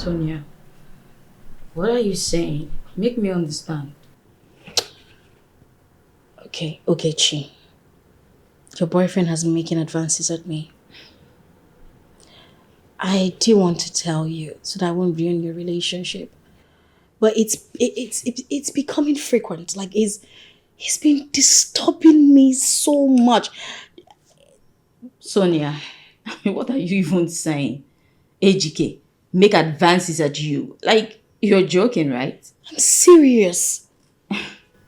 Sonia, what are you saying? Make me understand. Okay, Chi. Your boyfriend has been making advances at me. I do want to tell you so that I won't ruin your relationship. But it's becoming frequent. Like he's been disturbing me so much. Sonia, what are you even saying? AGK, make advances at you. Like, you're joking, right? I'm serious.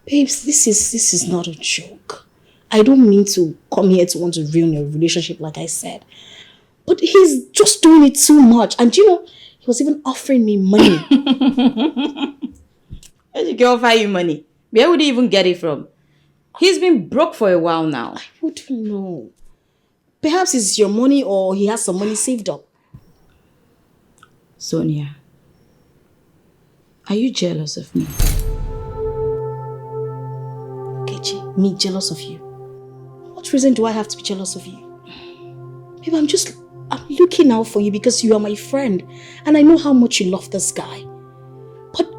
Babes, this is not a joke. I don't mean to come here to want to ruin your relationship like I said. But he's just doing it too much. And he was even offering me money. AGK offer you money. Where would he even get it from? He's been broke for a while now. I wouldn't know. Perhaps it's your money or he has some money saved up. Sonia, are you jealous of me? Kechi, me jealous of you? What reason do I have to be jealous of you? Babe, I'm looking out for you because you are my friend and I know how much you love this guy. But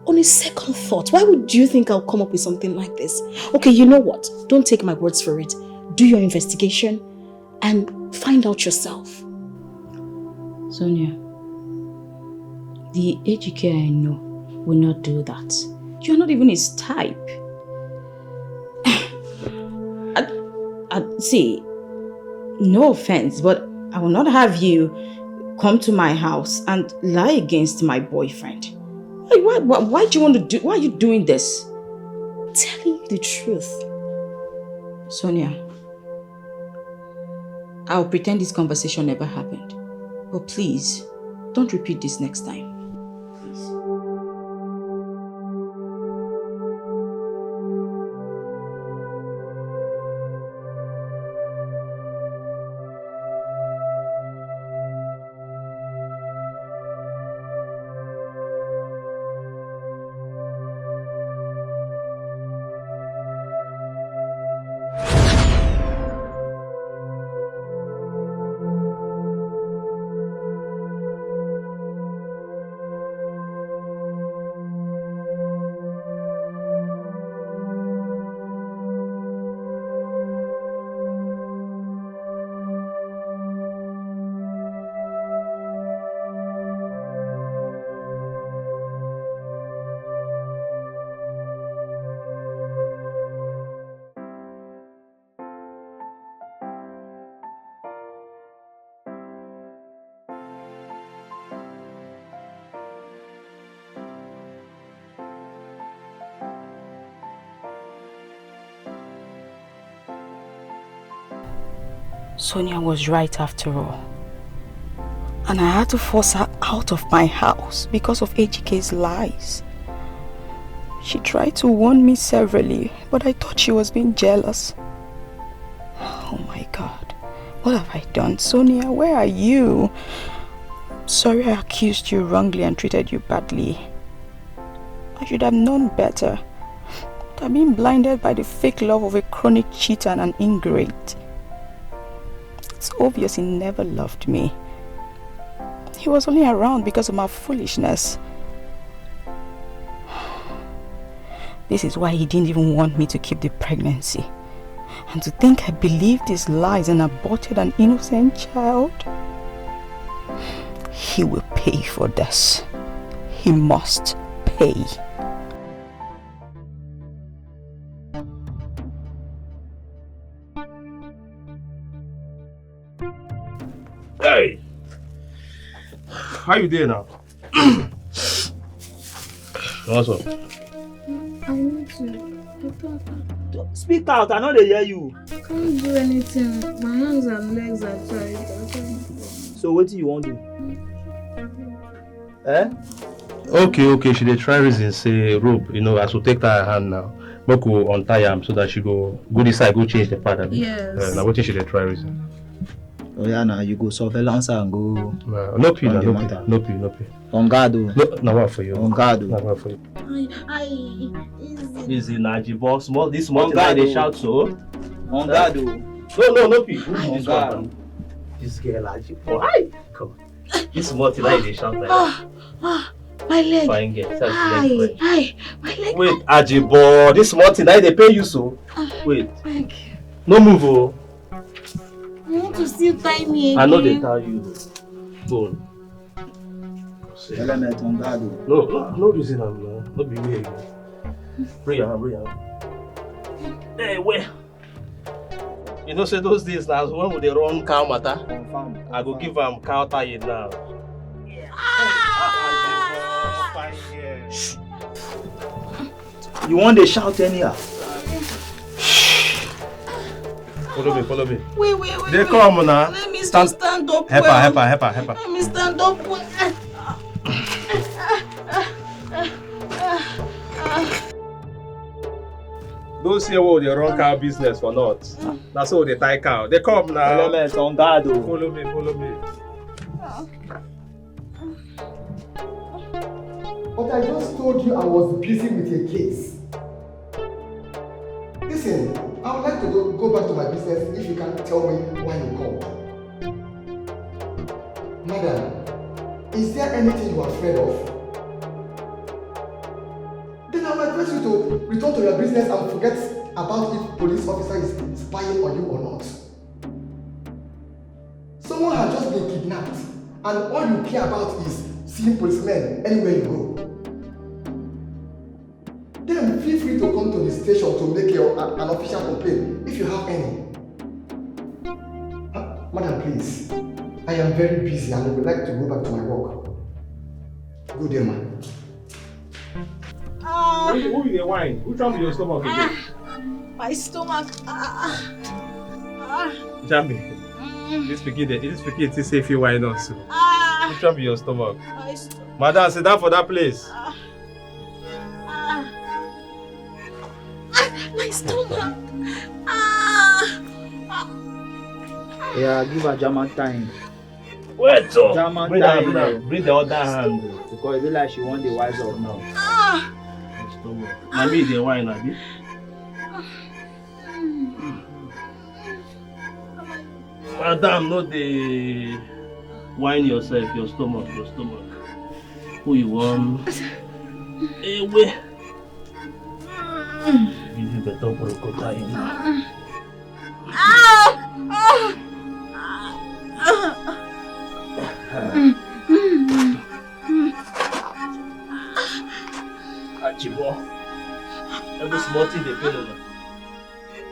on a second thought, why would you think I'll come up with something like this? Okay, you know what? Don't take my words for it. Do your investigation and find out yourself. Sonia, the AGK I know will not do that. You're not even his type. See, no offense, but I will not have you come to my house and lie against my boyfriend. Why do you want to do? Why are you doing this? I'm telling you the truth. Sonia, I'll pretend this conversation never happened. But please, don't repeat this next time. Please. Sonia was right after all. And I had to force her out of my house because of AGK's lies. She tried to warn me severally, but I thought she was being jealous. Oh my God, what have I done? Sonia, where are you? Sorry I accused you wrongly and treated you badly. I should have known better. But I've been blinded by the fake love of a chronic cheater and an ingrate. It's obvious he never loved me. He was only around because of my foolishness. This is why he didn't even want me to keep the pregnancy. And to think I believed his lies and aborted an innocent child. He will pay for this. He must pay. Hey! How you doing now? What's up? I need to. Speak out, I know they hear you. I can't do anything. My hands and legs are tired. So what do you want to do? Eh? Okay, she dey try reason say rope, as we take her hand now. But go untie am so that she go this side, go change the pattern. Yes. Now what she dey try reason? Oh yeah, now you go surveillance and go. No pee. On guard, No one for you. On guard, No one for you. Easy. Easy, Naji, small. This small guy they shout so. On guard, No pee. On guard. This girl, Naji, boy. Come on. This small thing, they shout like that. My leg. Fine girl. Hi, my leg. Wait, Ajibo, this small thing, they pay you so. Wait. Leg. No move, oh. I want to still tie me again. I know they tell you. Go. Element on guard. No reason I'm not. Not be weird. Bring your hand. Hey, wait. You know, say those days now, when they run cow matter, I go give them cow tie now. You want to shout anyhow? Follow me. Wait. They come now. Let me stand up. Help her. Let me stand up. Those here will they run cow business for not. That's how they tie cow. They come now. Element on guard. Follow me. But I just told you I was busy with a case. Listen, I would like to go back to my business if you can tell me why you called. Madam, is there anything you are afraid of? Then I will advise you to return to your business and forget about if police officer is spying on you or not. Someone has just been kidnapped and all you care about is seeing policemen anywhere you go. Then feel free to come to the station to make an official complaint if you have any. Madam, please. I am very busy and I would like to go back to my work. Good day, man. Who is the wine? Who trouble your stomach again? My stomach. Jambi. This speaking to say if you wine also. Who trouble your stomach? My stomach. Madam, sit down for that place. My stomach. Yeah, give her German time. Wait, so. German Bring time. the other hand. Because it be like she want the wise up now. Maybe the wine, Abi. Madam, no the wine yourself, your stomach. Who you want? Hey, wait. Give you better for a good time. Every small thing they pay over.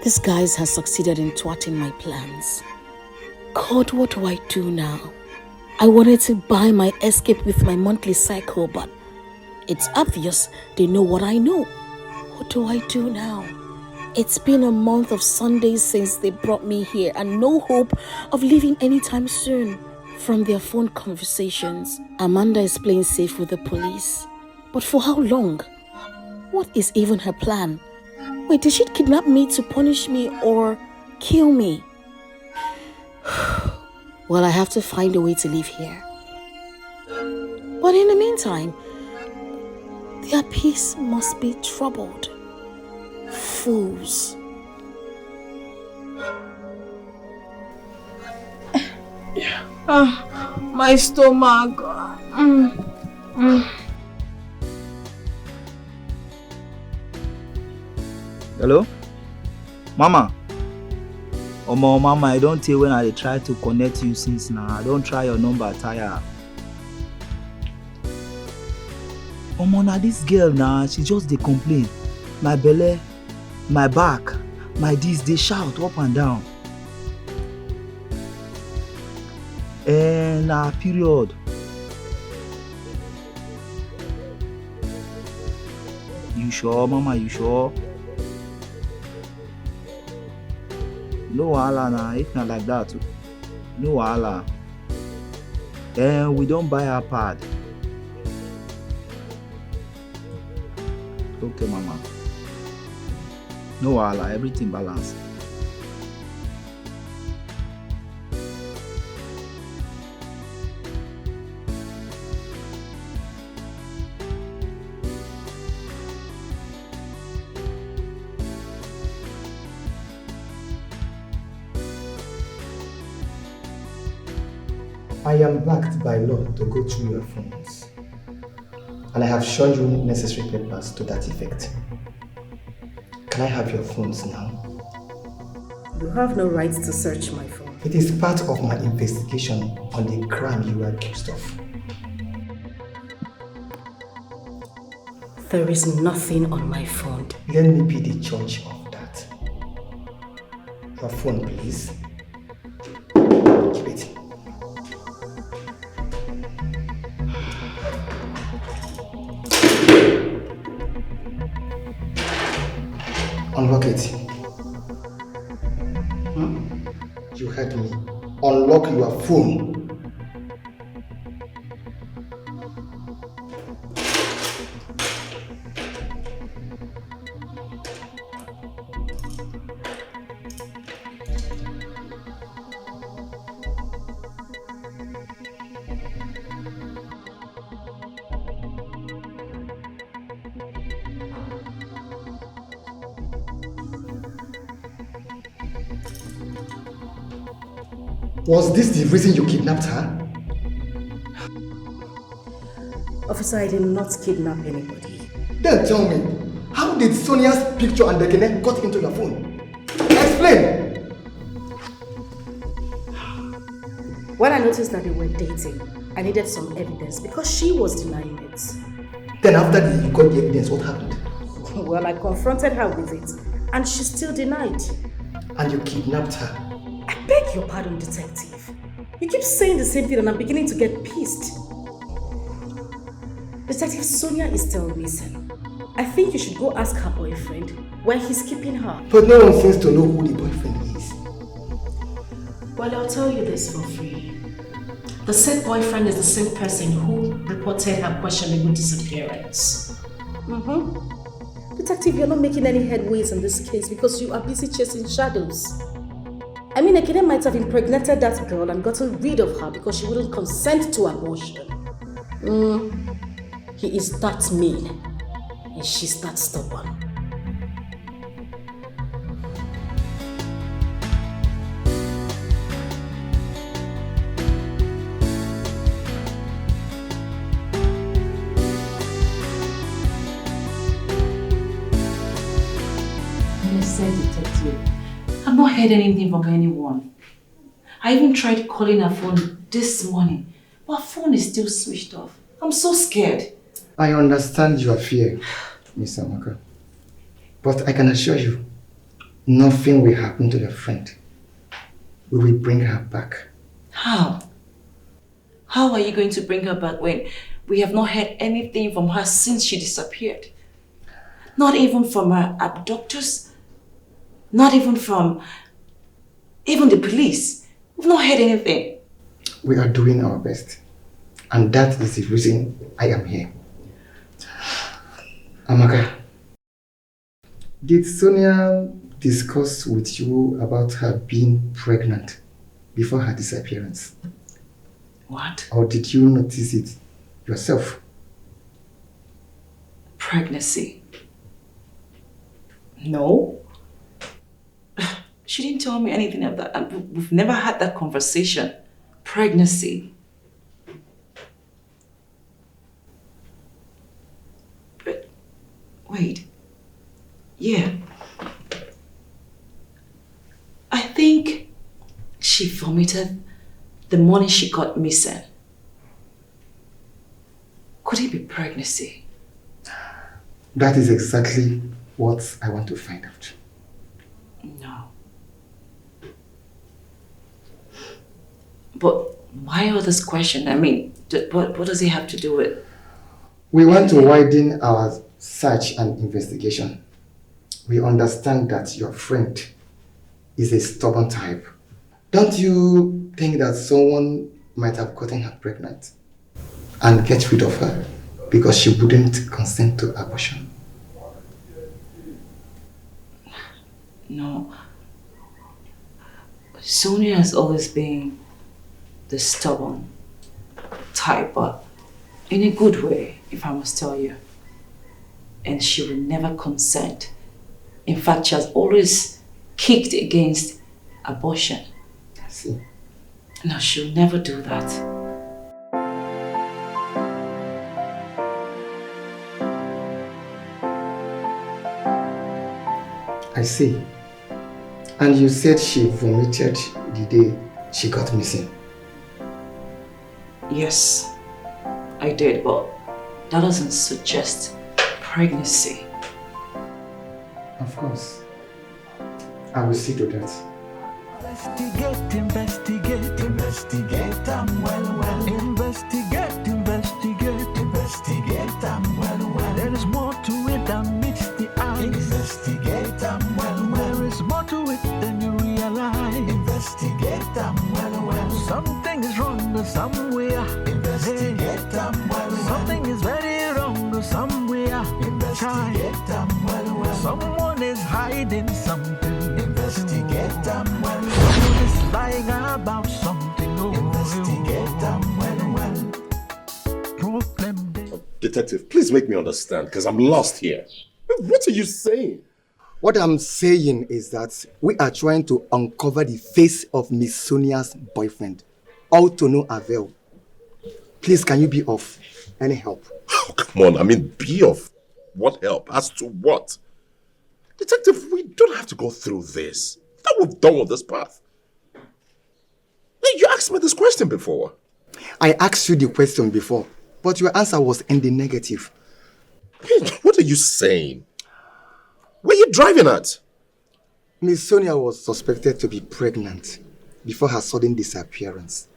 This guy has succeeded in thwarting my plans. God, what do I do now? I wanted to buy my escape with my monthly cycle, but it's obvious they know what I know. What do I do now? It's been a month of Sundays since they brought me here and no hope of leaving anytime soon. From their phone conversations, Amanda is playing safe with the police. But for how long? What is even her plan? Wait, did she kidnap me to punish me or kill me? Well, I have to find a way to leave here. But in the meantime, their peace must be troubled. Fools. My stomach. Hello? Mama? Mama, I don't tell when I try to connect you since now. I don't try your number, tire. Now this girl now, she just dey complain. My belly, my back, my this, they shout up and down. And period. You sure, Mama? You sure? No wahala na, if not like that, no wahala. And we don't buy our pad. Okay, Mama. No wahala, everything balanced. I am backed by law to go through your phones. And I have shown you necessary papers to that effect. Can I have your phones now? You have no right to search my phone. It is part of my investigation on the crime you are accused of. There is nothing on my phone. Let me be the judge of that. Your phone, please. Keep it. Unlock it. You heard me. Unlock your phone. Was this the reason you kidnapped her? Officer, I did not kidnap anybody. Then tell me, how did Sonia's picture and the Dekene got into your phone? Explain! When I noticed that they were dating, I needed some evidence because she was denying it. Then after you got the evidence, what happened? Well, I confronted her with it and she still denied. And you kidnapped her? I beg your pardon, detective. You keep saying the same thing and I'm beginning to get pissed. Detective, Sonia is still missing. I think you should go ask her boyfriend where he's keeping her. But no one seems to know who the boyfriend is. Well, I'll tell you this for free. The said boyfriend is the same person who reported her questionable disappearance. Detective, you're not making any headways in this case because you are busy chasing shadows. I mean, Ekene might have impregnated that girl and gotten rid of her because she wouldn't consent to abortion. He is that mean and she's that stubborn. Detective, I've not heard anything from anyone. I even tried calling her phone this morning, but her phone is still switched off. I'm so scared. I understand your fear, Miss Amaka. But I can assure you, nothing will happen to your friend. We will bring her back. How? How are you going to bring her back when we have not heard anything from her since she disappeared? Not even from her abductors? Not even from the police. We've not heard anything. We are doing our best. And that is the reason I am here. Amaka, did Sonia discuss with you about her being pregnant before her disappearance? What? Or did you notice it yourself? Pregnancy? No. She didn't tell me anything of that. And we've never had that conversation. Pregnancy. But, wait. Yeah. I think she vomited the morning she got missing. Could it be pregnancy? That is exactly what I want to find out. No. But why all this question? I mean, what does it have to do with? We want to widen our search and investigation. We understand that your friend is a stubborn type. Don't you think that someone might have gotten her pregnant and get rid of her because she wouldn't consent to abortion? No. Sonia has always been the stubborn type, but in a good way, if I must tell you. And she will never consent. In fact, she has always kicked against abortion. I see. No, she'll never do that. I see. And you said she vomited the day she got missing. Yes, I did, but that doesn't suggest pregnancy. Of course. I will see to that. Investigate, investigate, investigate, well. Investigate, investigate, investigate, well. There is more to it than meets the eye. Investigate, well. There is more to it than you realize. Investigate, well. Something is wrong somewhere. Investigate, well. Something is very wrong somewhere. Investigate, well. Someone is hiding something. Investigate, well. Someone is lying about something. Oh, investigate, well. Problem. Detective, please make me understand, because I'm lost here. What are you saying? What I'm saying is that we are trying to uncover the face of Miss Sonia's boyfriend. All to no avail. Please, can you be of any help? Oh, come on, I mean, be of what help? As to what? Detective, we don't have to go through this. That we've done with this path. You asked me this question before. I asked you the question before, but your answer was in the negative. Hey, what are you saying? Where are you driving at? Miss Sonia was suspected to be pregnant before her sudden disappearance.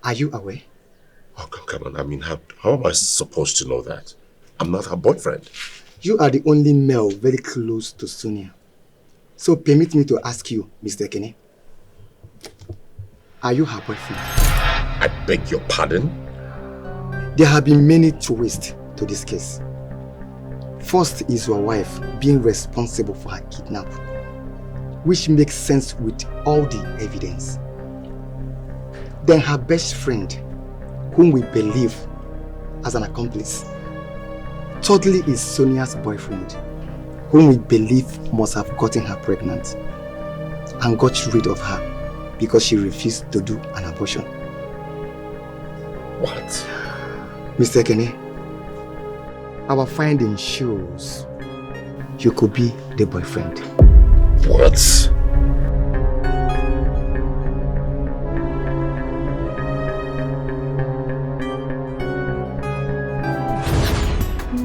Are you aware? Oh, come on. I mean, how am I supposed to know that? I'm not her boyfriend. You are the only male very close to Sonia. So permit me to ask you, Mr. Kenny. Are you her boyfriend? I beg your pardon? There have been many twists to this case. First is your wife being responsible for her kidnap, which makes sense with all the evidence. Then her best friend, whom we believe as an accomplice. Thirdly is Sonia's boyfriend, whom we believe must have gotten her pregnant and got rid of her because she refused to do an abortion. What? Mr. Kenny, our findings shows you could be the boyfriend. What?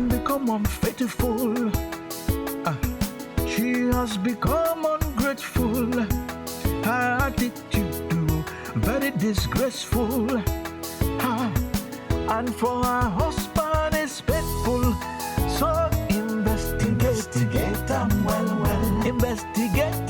Become unfaithful. She has become ungrateful. Her attitude very disgraceful. And for her husband is faithful. So investigate well. Investigate,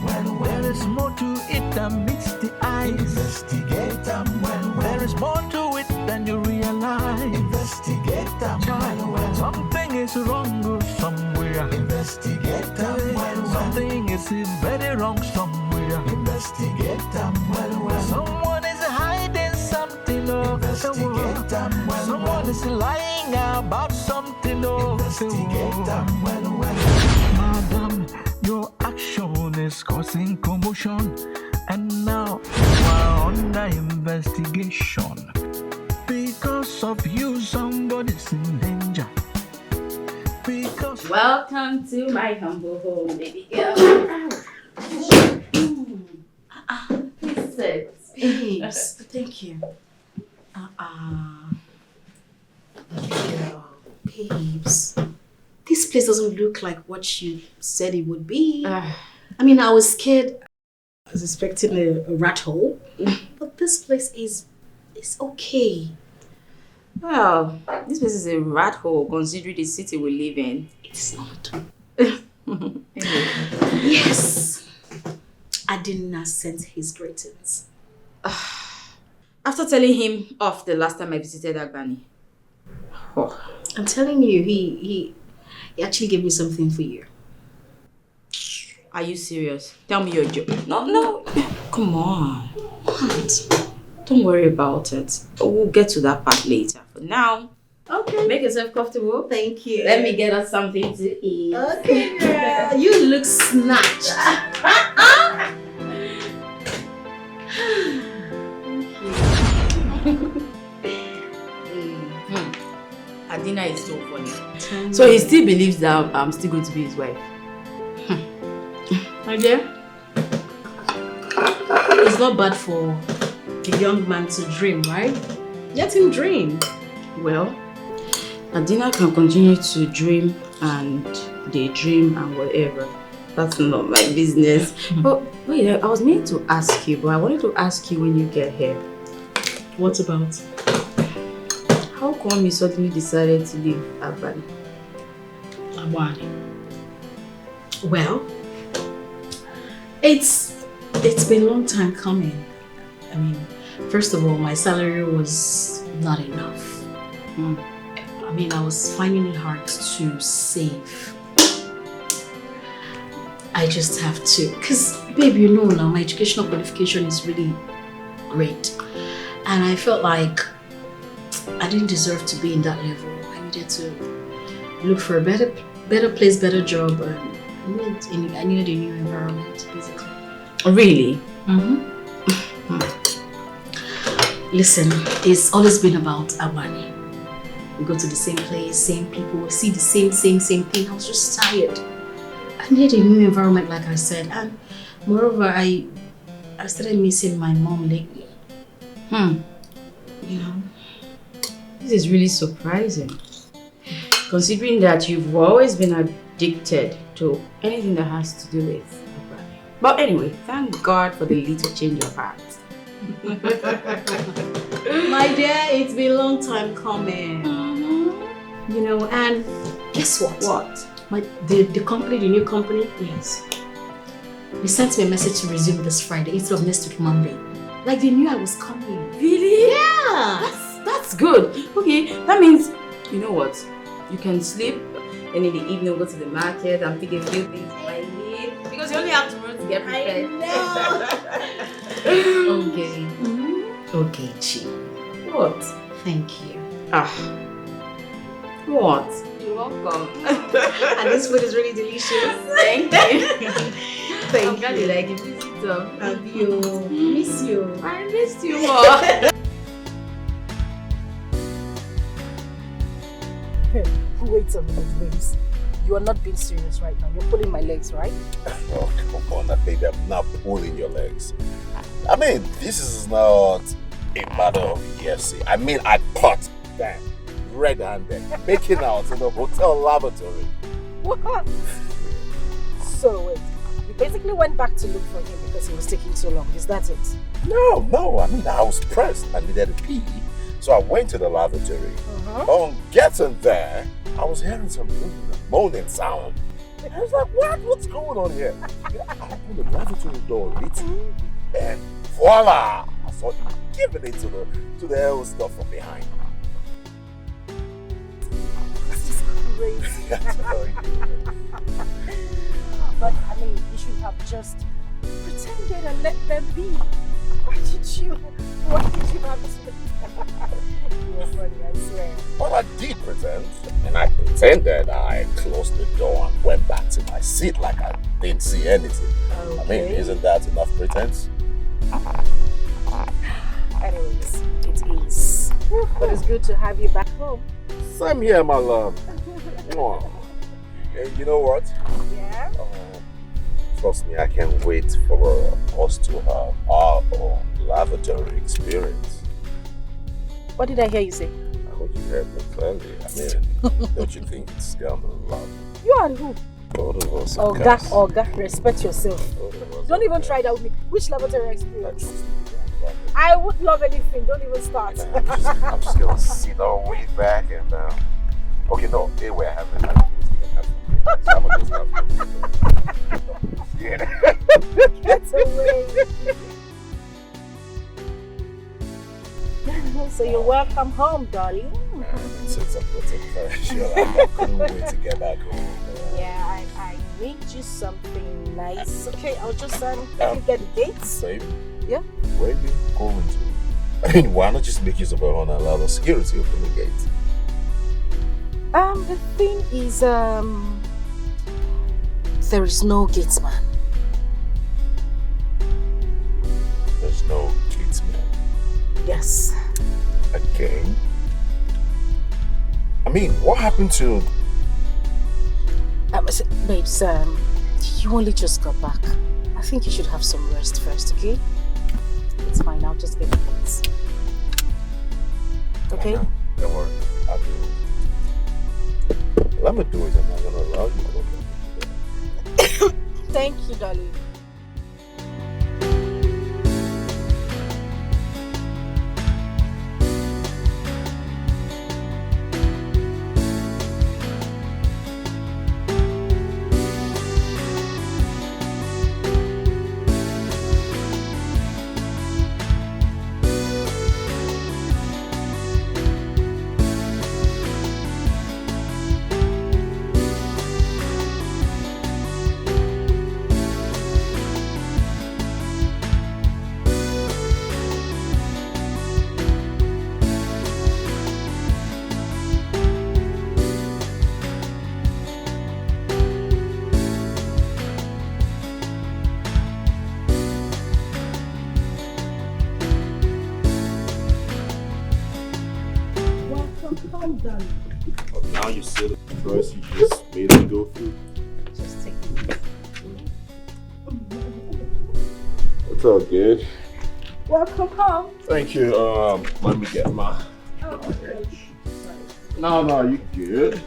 well. There is more to it than meets the eyes. Investigate well. There is more to it than you realize. Investigate well. Something is wrong somewhere. Investigate well. Something is very wrong somewhere. Investigate well. Someone is hiding something. Investigate well. Someone is lying about something. Investigate well. Madam, your action is causing commotion, and now you are under investigation. Because of you, somebody's in danger. Because welcome to my humble home, baby girl. Please sit. Babes, thank you. Girl, babes. This place doesn't look like what you said it would be. I mean, I was scared. I was expecting a rat hole. But this place is okay. Well, this place is a rat hole considering the city we live in. It's not. Yes. I did not send his greetings. After telling him off the last time I visited Agbani. Oh. I'm telling you, he actually gave me something for you. Are you serious? Tell me your joke. No. Come on. What? Don't worry about it. We'll get to that part later. For now, okay. Make yourself comfortable. Thank you. Let me get us something to eat. Okay, girl. You look snatched. Adina is so funny. So he still believes that I'm still going to be his wife. My dear, it's not bad for a young man to dream, right? Let him dream. Well, Adina can continue to dream and daydream and whatever. That's not my business. But wait, I was meaning to ask you, but I wanted to ask you when you get here. What about? How come you suddenly decided to leave Abani? Abani? Well, it's been a long time coming. I mean, first of all, my salary was not enough. I mean, I was finding it hard to save. I just have to, because babe, you know now, my educational qualification is really great. And I felt like I didn't deserve to be in that level. I needed to look for a better place, better job, and I needed a new environment, basically. Oh, really? Listen, it's always been about Abani. We go to the same place, same people, see the same thing. I was just tired. I needed a new environment, like I said, and moreover, I started missing my mom lately. You know, this is really surprising, considering that you've always been addicted to anything that has to do with Abani. But anyway, thank God for the little change of heart. My dear, it's been a long time coming. You know, and guess what? What? The company, the new company, yes. They sent me a message to resume this Friday instead of next week Monday. Like they knew I was coming. Really? Yeah. That's good. Okay, that means, you know what? You can sleep and in the evening go to the market and pick a few things you might need. Because you only have tomorrow to get prepared. I know. Okay. Okay, Chi. What? Thank you. What? You're welcome. And this food is really delicious. Thank you. Thank I'm glad you like it. Visit them. Love you. Miss you. I missed you more. Wait a minute, babes. You are not being serious right now. You're pulling my legs, right? Oh, come on, baby. I'm not pulling your legs. I mean, this is not a matter of hearsay. I mean, I caught them red-handed making out in the hotel lavatory. What? So wait, you basically went back to look for him because he was taking so long. Is that it? No. I mean, I was pressed. I needed a pee. So I went to the lavatory. On getting there, I was hearing some moaning sound. I was like, what's going on here? I opened the lavatory door a little, and voila! I saw him giving it to the hell stuff from behind. This is crazy. But I mean, you should have just pretended and let them be. Why did you have to? You were funny, I swear. Well, I did pretend, and I pretended I closed the door and went back to my seat like I didn't see anything. Okay. I mean, isn't that enough pretense? Anyways, it is. But it's good to have you back home. Same here, my love. Hey, you know what? Yeah? Trust me, I can't wait for us to have our own lavatory experience. What did I hear you say? I hope you heard me clearly. I mean, don't you think it's gonna love? You and who? Both of us. Oga, respect yourself. Don't even try that with me. Which lavatory experience? I would love anything. Don't even start. I'm just gonna sit all way back and okay, no, anyway, I haven't had so I'm gonna just have Get away. So you're welcome home, darling. Since I'm putting pressure, I couldn't wait to get back home. Yeah, I made you something nice. Okay, I'll just let you get the gates. Baby? Yeah? Where are you going to? I mean, why not just make use of her and allow the security open the gate? The thing is, there is no gatesman. There's no gatesman? Yes. Again? I mean, what happened to... Babes, you only just got back. I think you should have some rest first, okay? It's fine, I'll just get the plates. Okay? Don't worry, I'll do it. Let me do it, I'm not gonna allow you to go. Thank you, darling. Now you see the stress you just made me go through. Just take it. It's all good. Welcome home. Thank you. Let me get my... Okay. No, you good.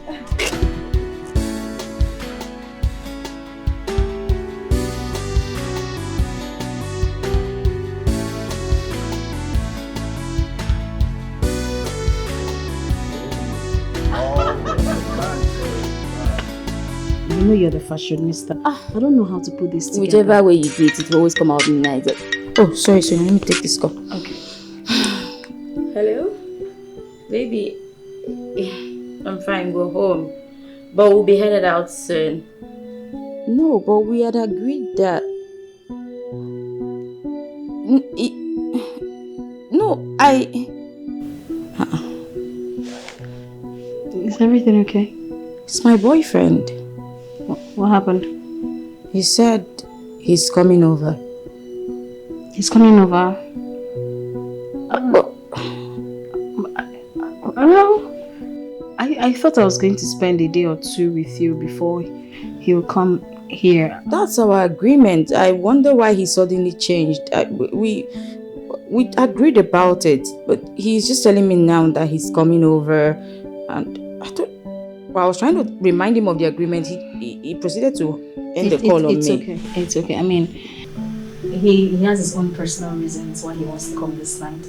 You know you're the fashionista. I don't know how to put this together. Whichever way you do it, it will always come out nice. Oh, sorry, let me take this call. Okay. Hello? Baby, I'm fine, go home. But we'll be headed out soon. No, but we had agreed that... Is everything okay? It's my boyfriend. What happened? He said he's coming over. He's coming over? I thought I was going to spend a day or two with you before he will come here. That's our agreement. I wonder why he suddenly changed. We agreed about it, but he's just telling me now that he's coming over, and I was trying to remind him of the agreement. He proceeded to end the call on me. Okay. It's okay. I mean, he has his own personal reasons why he wants to come this night.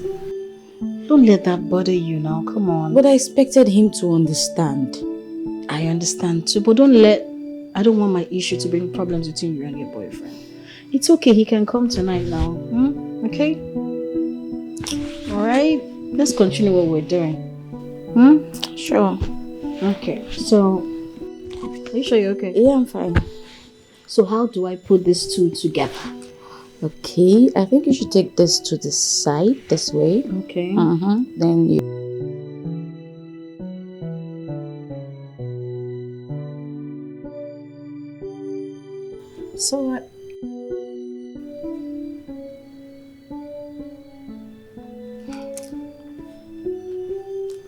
Don't let that bother you now. Come on. But I expected him to understand. I understand too, but I don't want my issue to bring problems between you and your boyfriend. It's okay. He can come tonight now. Okay? Alright? Let's continue what we're doing. Sure. Okay. So, are you sure you're okay? Yeah, I'm fine. So how do I put these two together? Okay, I think you should take this to the side, this way. Okay. Then you... So what?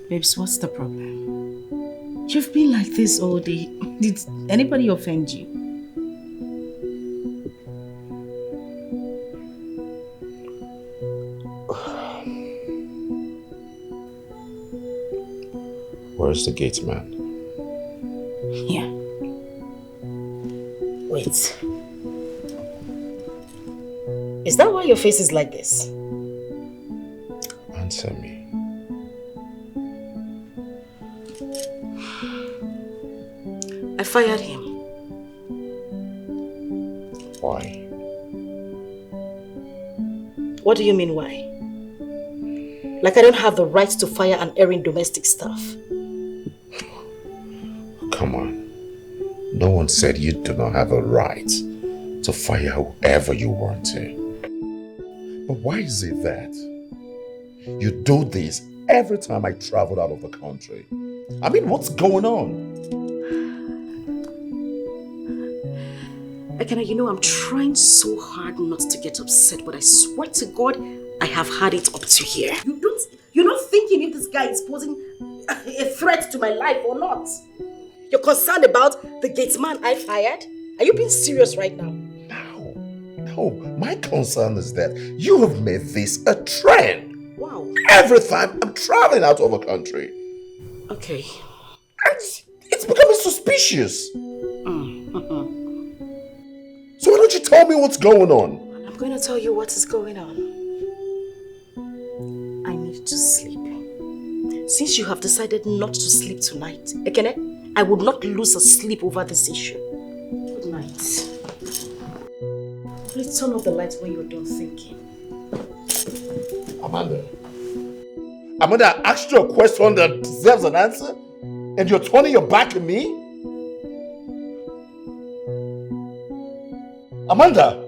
Babes, what's the problem? You've been like this all day. Did anybody offend you? Where's the gate man? Yeah. Wait. Is that why your face is like this? Answer me. I fired him. Why? What do you mean why? Like I don't have the right to fire an errand domestic staff. Come on. No one said you do not have a right to fire whoever you want to. But why is it that you do this every time I travel out of the country? I mean, what's going on? Ekena, you know I'm trying so hard not to get upset, but I swear to God, I have had it up to here. You're not thinking if this guy is posing a threat to my life or not? You're concerned about the gate man I fired? Are you being serious right now? No, my concern is that you have made this a trend. Wow. Every time I'm traveling out of a country. Okay. It's becoming suspicious. So why don't you tell me what's going on? I'm going to tell you what is going on. I need to sleep. Since you have decided not to sleep tonight, Ekene, I would not lose a sleep over this issue. Good night. Please turn off the lights when you're done thinking. Amanda, I asked you a question that deserves an answer, and you're turning your back on me? Amanda!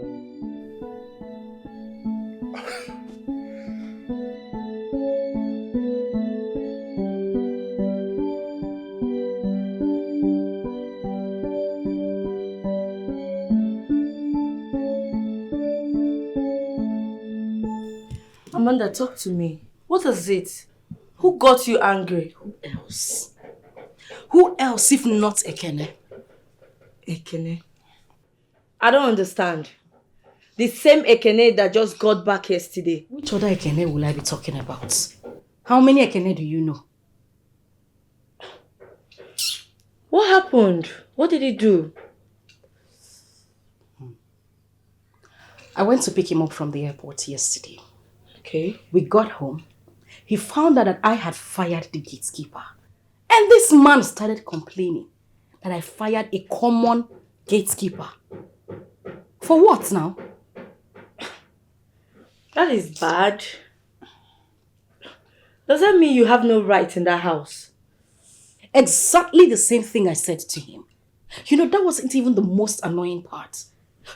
Amanda, talk to me. What is it? Who got you angry? Who else? Who else if not Ekene? Ekene? I don't understand. The same Ekene that just got back yesterday. Which other Ekene will I be talking about? How many Ekene do you know? What happened? What did he do? I went to pick him up from the airport yesterday. Okay. We got home. He found out that I had fired the gatekeeper. And this man started complaining that I fired a common gatekeeper. For what now? That is bad. Does that mean you have no right in that house? Exactly the same thing I said to him. You know, that wasn't even the most annoying part.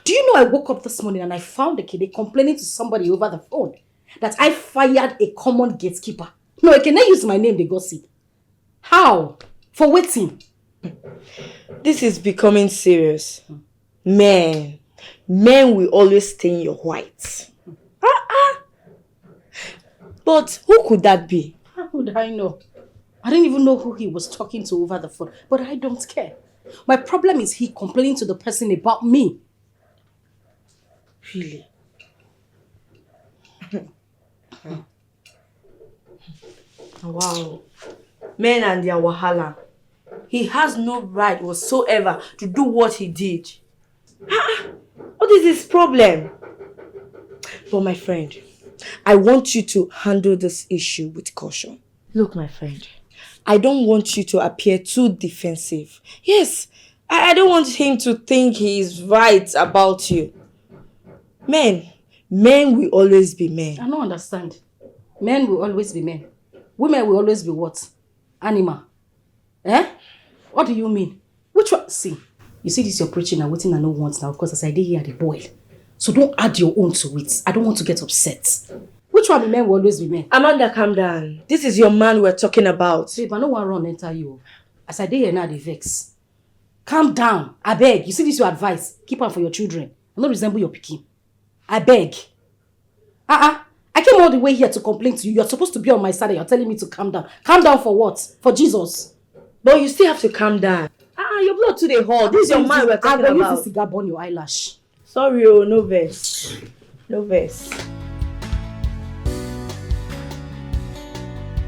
Do you know I woke up this morning and I found a kid complaining to somebody over the phone that I fired a common gatekeeper? No, I cannot use my name, they gossip. How? For waiting? This is becoming serious. Men will always stain your white. But who could that be? How would I know? I didn't even know who he was talking to over the phone. But I don't care. My problem is he complaining to the person about me. Really? Wow. Men and their wahala. He has no right whatsoever to do what he did. What is his problem? But my friend, I want you to handle this issue with caution. Look, my friend, I don't want you to appear too defensive. Yes, I don't want him to think he is right about you. Men will always be men. I don't understand. Men will always be men. Women will always be what? Animal. Eh? What do you mean? Which one? See, you see this you're preaching and waiting and no want now because as I did here the boil. So don't add your own to it. I don't want to get upset. Which one be men will always be men? Amanda, calm down. This is your man we're talking about. Babe, I no one run enter you. As I did here now, they vex. Calm down. I beg. You see this your advice. Keep on for your children. I don't resemble your pikin. I beg. I came all the way here to complain to you. You're supposed to be on my side and you're telling me to calm down. Calm down for what? For Jesus. But you still have to calm down. Your blood today hot. This is your man we're talking about. I'm going to use this cigar burn your eyelash. Sorry, no verse. No verse.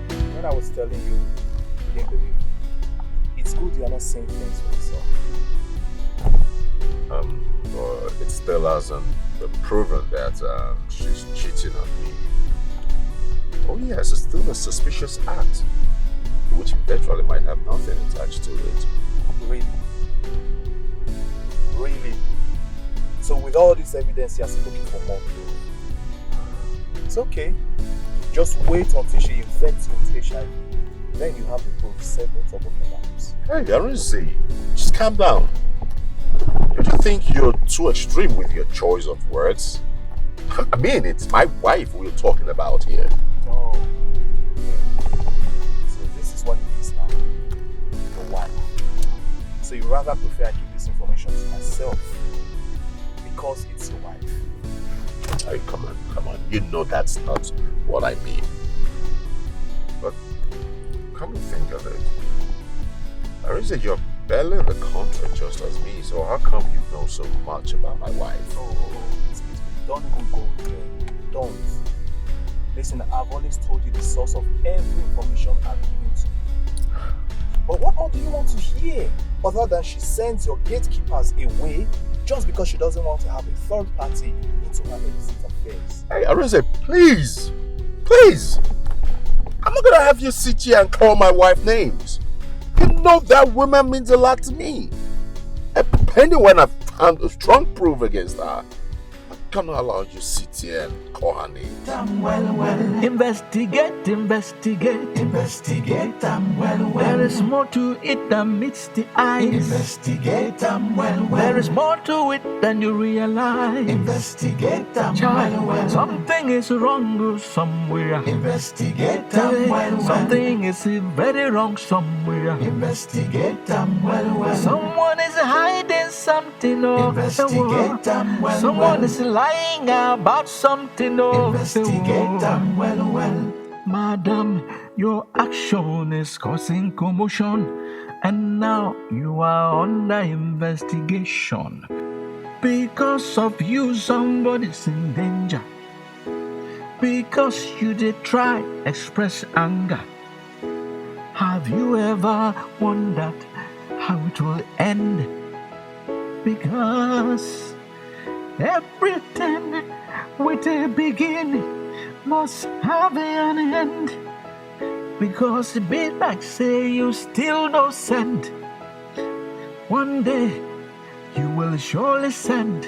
When I was telling you, you didn't believe me. It's good you're not saying things for yourself. But it still hasn't been proven that she's cheating on me. Oh yes, it's still a suspicious act, which eventually might have nothing attached to it. Really? Really? So with all this evidence, you're still looking for more proof? It's okay. Just wait until she infects you with HIV. Then you have the proof set on top of your laps. Hey, Arinze, just calm down. Don't you think you're too extreme with your choice of words? I mean, it's my wife we're talking about here. Oh. Okay. So this is what it is now. Your wife. So you rather prefer I keep this information to myself because it's your wife. Hey, come on. You know that's not what I mean. But come to think of it, Arisa, you're barely in the country just as me, so how come you know so much about my wife? Excuse me. Don't even go there. Don't. Listen, I've always told you the source of every information I've given to you. But what more do you want to hear? Other than she sends your gatekeepers away just because she doesn't want to have a third party into her illicit affairs. Hey, Arisa, please! Please! I'm not gonna have you sit here and call my wife names. You know that woman means a lot to me. And depending when I found a strong proof against her, I cannot allow you sit here and call her name. Investigate, investigate, investigate, There is more to it than meets the eyes. Investigate, There is more to it than you realize. Investigate, Child, something is wrong somewhere. Investigate, something is very wrong somewhere. Investigate, someone is hiding something. Investigate, someone is lying about something. Investigate them well. Madam, your action is causing commotion, and now you are under investigation. Because of you, somebody's in danger. Because you did try express anger. Have you ever wondered how it will end? Because everything with a beginning must have an end. Because it be like say you still no send. One day you will surely send.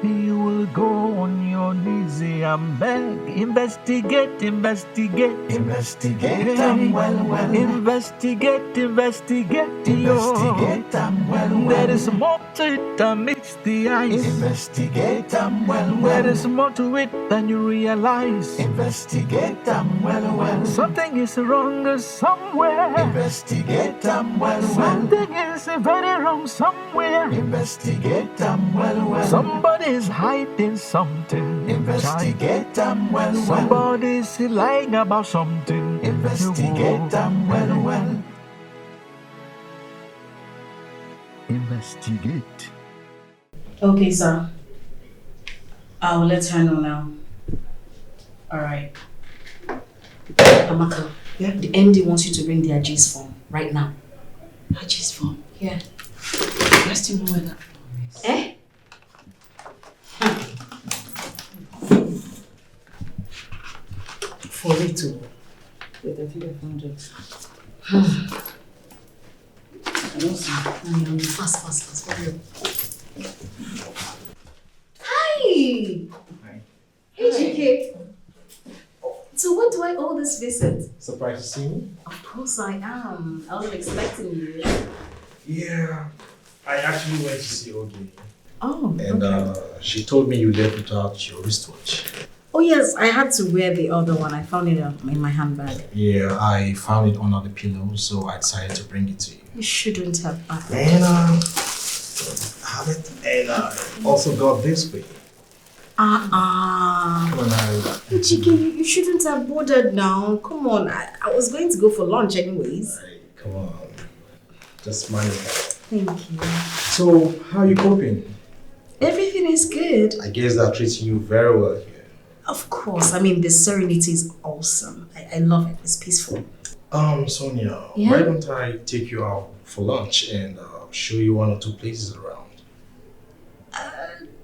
You will go on your knees and beg. Investigate, investigate, investigate them well. Investigate, investigate, investigate them well. There is more to it than meets the eyes. Investigate them well. There is more to it than you realize. Investigate them well. Something is wrong somewhere. Investigate them well. Something is very wrong somewhere. Investigate them well. Somebody is hiding something. Investigate them well. Somebody is lying about something. Investigate them well. Investigate. Okay, sir. I'll let her know now. Alright. Amaka, yeah? The MD wants you to bring the Ajis form right now. Ajis form? Yeah. I still know where that form is. Eh? For it to. Wait, I think I found it. I don't see. Fast. Hurry up. Hi! Hey, GK. So what do I owe this visit? Surprised to see me? Of course I am. I wasn't expecting you. Yeah. I actually went to see Ogi. Oh, and okay. She told me you left without your wristwatch. Oh yes, I had to wear the other one. I found it in my handbag. Yeah, I found it under the pillow, so I decided to bring it to you. You shouldn't have. And have it. And also got this for you. Chiki, you shouldn't have bothered now. Come on, I was going to go for lunch anyways. Hey, come on. Just mind it. Thank you. So, how are you coping? Everything is good. I guess they're treating you very well here. Of course. I mean, the serenity is awesome. I love it. It's peaceful. Sonia, yeah? Why don't I take you out for lunch and show you one or two places around?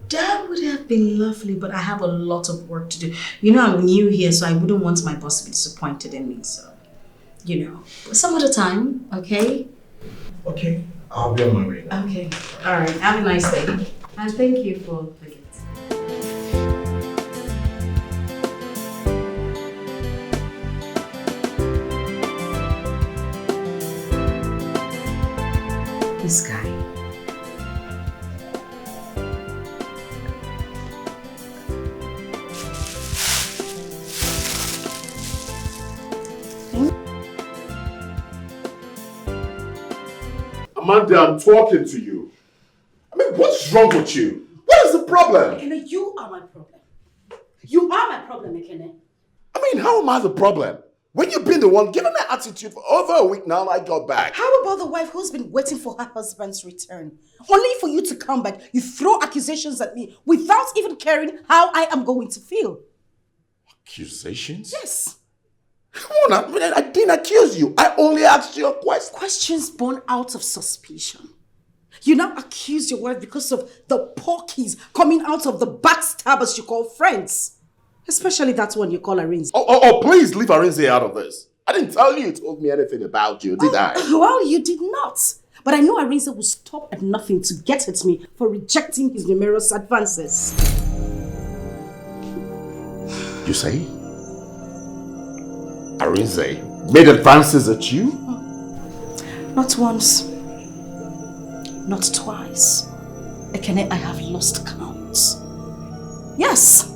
That would have been lovely, but I have a lot of work to do. You know, I'm new here, so I wouldn't want my boss to be disappointed in me. So, you know, some other time, okay? Okay, I'll be on my way now. Okay, all right. Have a nice day. And thank you for the visit. This guy. Amanda, I'm talking to you. I mean, what's wrong with you? What is the problem? Ekene, you are my problem. You are my problem, Ekene. I mean, how am I the problem? When you've been the one giving me attitude for over a week now, I got back. How about the wife who's been waiting for her husband's return? Only for you to come back, you throw accusations at me without even caring how I am going to feel. Accusations? Yes. Come on, I didn't accuse you. I only asked you a question. Questions born out of suspicion. You now accuse your wife because of the porkies coming out of the backstabbers you call friends. Especially that one you call Arinze. Oh, please leave Arinze out of this. I didn't tell you told me anything about you, did I? Well, you did not. But I know Arinze will stop at nothing to get at me for rejecting his numerous advances. You say? Arinze made advances at you? Not once. Not twice. Ekene, I have lost count. Yes.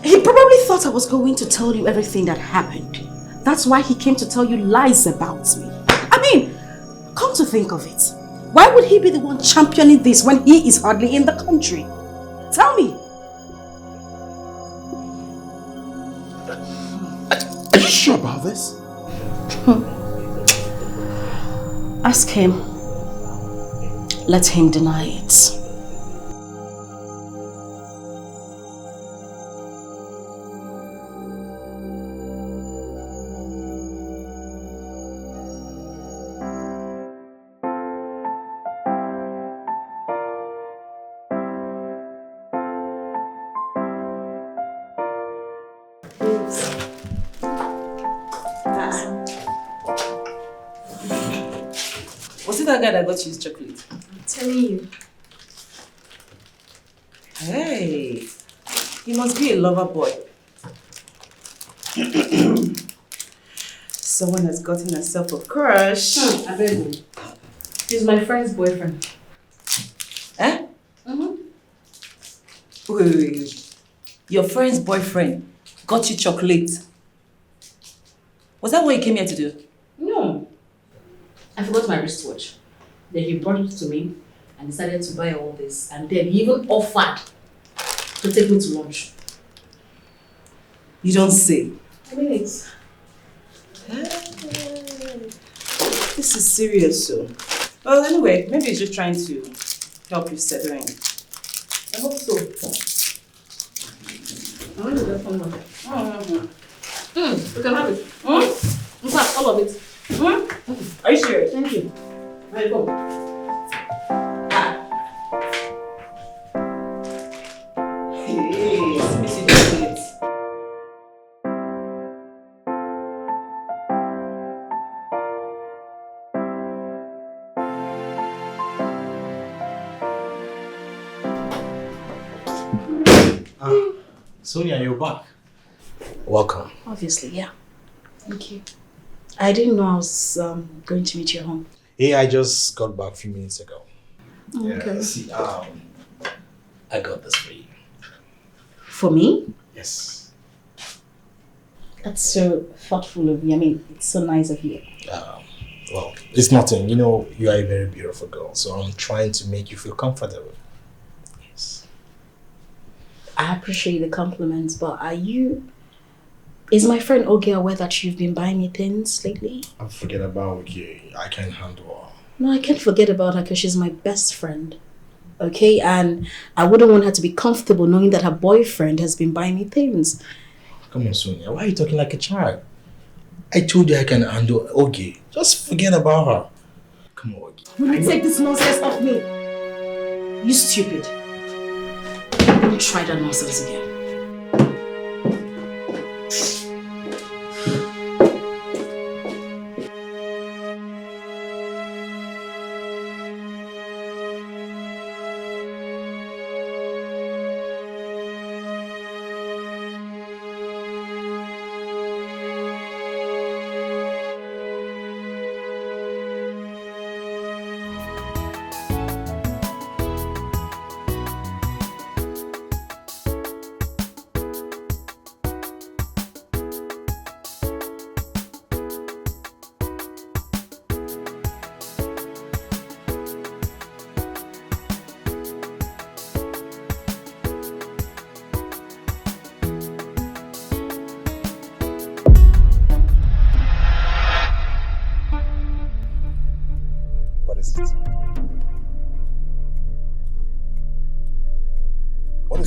He probably thought I was going to tell you everything that happened. That's why he came to tell you lies about me. I mean, come to think of it. Why would he be the one championing this when he is hardly in the country? Tell me. Are you sure about this? Ask him. Let him deny it. Was it that guy that got you his chocolate? I'm telling you. Hey, he must be a lover boy. Someone has gotten herself a crush. I beg you. He's my friend's boyfriend. Eh? Wait. Your friend's boyfriend got you chocolate. Was that what you came here to do? No. I forgot my wristwatch. Then he brought it to me and decided to buy all this. And then he even offered to take me to lunch. You don't say. I mean it. This is serious, so. Well, anyway, maybe he's just trying to help you settle in. I hope so. I want to get someone. You can have it. In fact, all of it. Are you serious? Thank you. Right, go. Hey, let me see the chocolate. Sonia, you're back. Welcome. Obviously, yeah. Thank you. I didn't know I was going to meet you at home. Hey, I just got back a few minutes ago. Okay. Yeah, see, I got this for you. For me? Yes. That's so thoughtful of you. I mean, it's so nice of you. Well, it's nothing. You know, you are a very beautiful girl, so I'm trying to make you feel comfortable. Yes. I appreciate the compliments, but is my friend Oge aware that you've been buying me things lately? I forget about you. I can't handle her. No, I can't forget about her because she's my best friend. Okay? And I wouldn't want her to be comfortable knowing that her boyfriend has been buying me things. Come on, Sonia. Why are you talking like a child? I told you I can handle Ogie. Just forget about her. Come on, Ogie. Will you take this nonsense off me? You stupid. Don't try that nonsense again.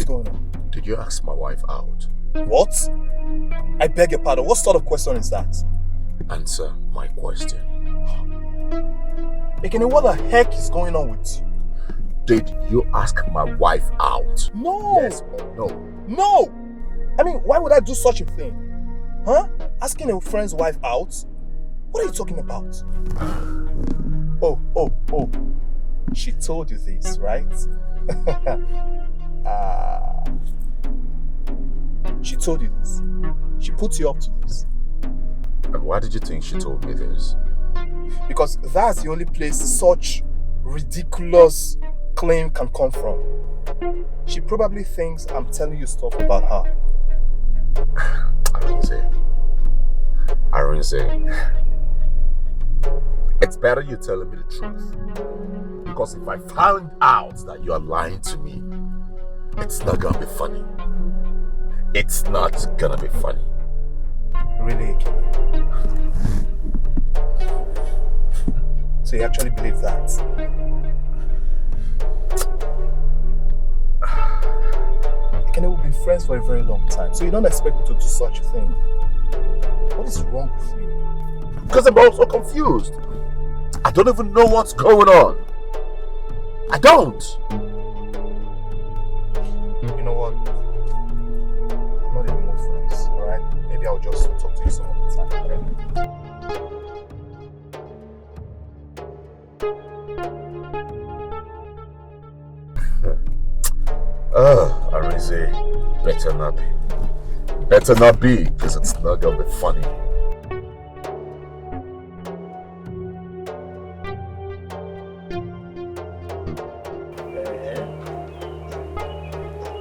What's going on? Did you ask my wife out? What? I beg your pardon. What sort of question is that? Answer my question. Ekene, what the heck is going on with you? Did you ask my wife out? No! Yes or no? No! I mean, why would I do such a thing? Huh? Asking a friend's wife out? What are you talking about? Oh. She told you this, right? She told you this. She put you up to this. And why did you think she told me this? Because that's the only place such ridiculous claim can come from. She probably thinks I'm telling you stuff about her. Arinze, it's better you telling me the truth. Because if I found out that you are lying to me, it's not gonna be funny. It's not gonna be funny. Really, Ekene? So you actually believe that? Ekene, we've been friends for a very long time, so you don't expect me to do such a thing. What is wrong with you? Because I'm also confused. I don't even know what's going on. I don't. You know what? I'm not in the mood for this, alright? Maybe I'll just talk to you some other time, alright? Arinze, better not be. Better not be, because it's not gonna be funny.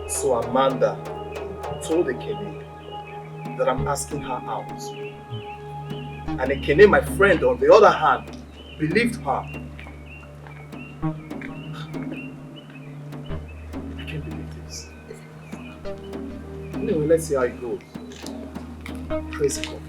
So Amanda told Ekene that I'm asking her out. And Ekene, my friend, on the other hand, believed her. I can't believe this. Anyway, let's see how it goes. Praise God.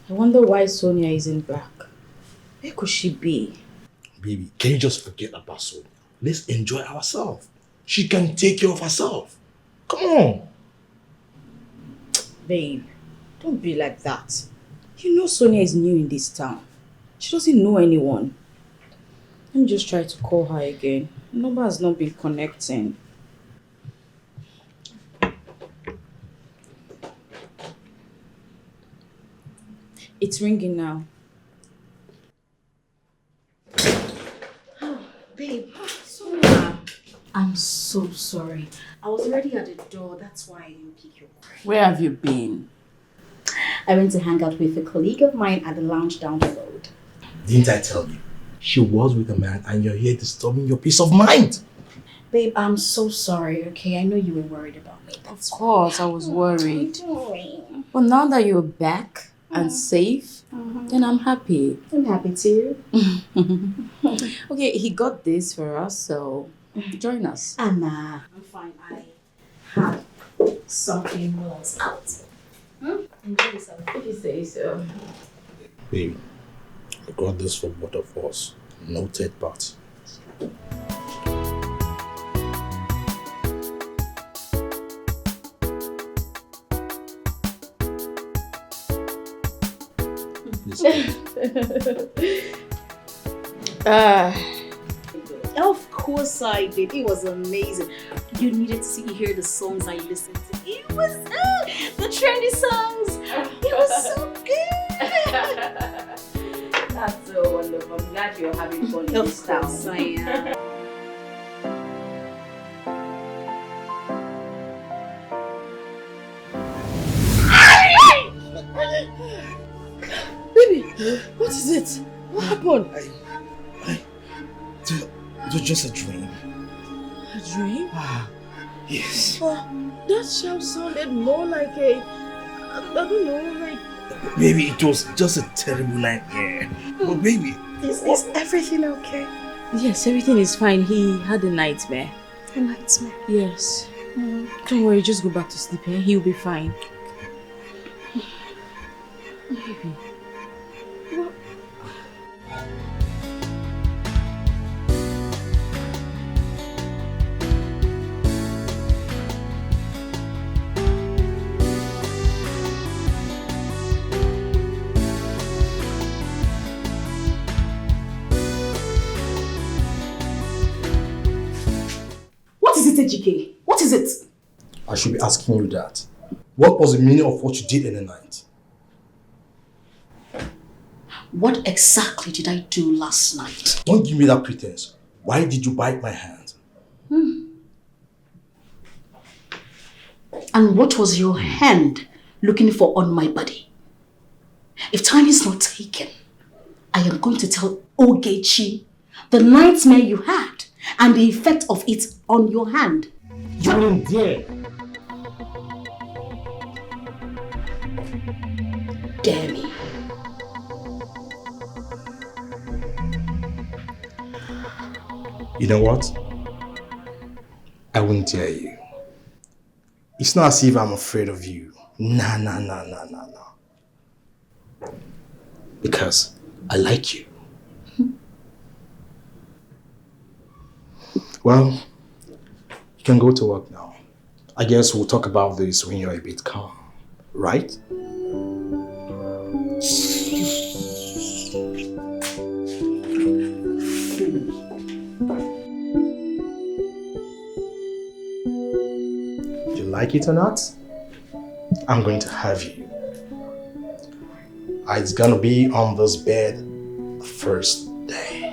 I wonder why Sonia isn't back. Where could she be? Baby, can you just forget about Sonia? Let's enjoy ourselves. She can take care of herself. Come on. Babe, don't be like that. You know Sonia is new in this town. She doesn't know anyone. Let me just try to call her again. The number has not been connecting. It's ringing now. Oh, babe. Sonia. I'm so sorry. I was already at the door. That's why I didn't pick your call. Where have you been? I went to hang out with a colleague of mine at the lounge down the road. Didn't I tell you? She was with a man and you're here disturbing your peace of mind. Babe, I'm so sorry, okay? I know you were worried about me. Of course, I was worried. Don't worry. But now that you're back and safe, then I'm happy. I'm happy too. Okay, he got this for us, so join us. Anna, I'm fine. I have something else out. Enjoy yourself. If you say so. Baby, I got this for both of us. No third party. Of course I did. It was amazing. You needed to hear the songs I listened to. It was the trendy songs. It was so good. That's so wonderful. I'm glad you're having fun in this town. Of course I am. Baby, what is it? What happened? It was just a dream. A dream? Yes. That shout sounded more like a, I don't know, like... Maybe it was just a terrible nightmare. But baby... Is everything okay? Yes, everything is fine. He had a nightmare. A nightmare? Yes. Don't worry, just go back to sleep. He'll be fine. Baby. What? What is it, Ejike? What is it? I should be asking you that. What was the meaning of what you did in the night? What exactly did I do last night? Don't give me that pretense. Why did you bite my hand? And what was your hand looking for on my body? If time is not taken, I am going to tell Ogechi the nightmare you had and the effect of it on your hand. You didn't dare. Dare me. You know what? I wouldn't dare you. It's not as if I'm afraid of you. Nah. Because I like you. Well, you can go to work now. I guess we'll talk about this when you're a bit calm, right? Like it or not, I'm going to have you. It's gonna be on this bed the first day.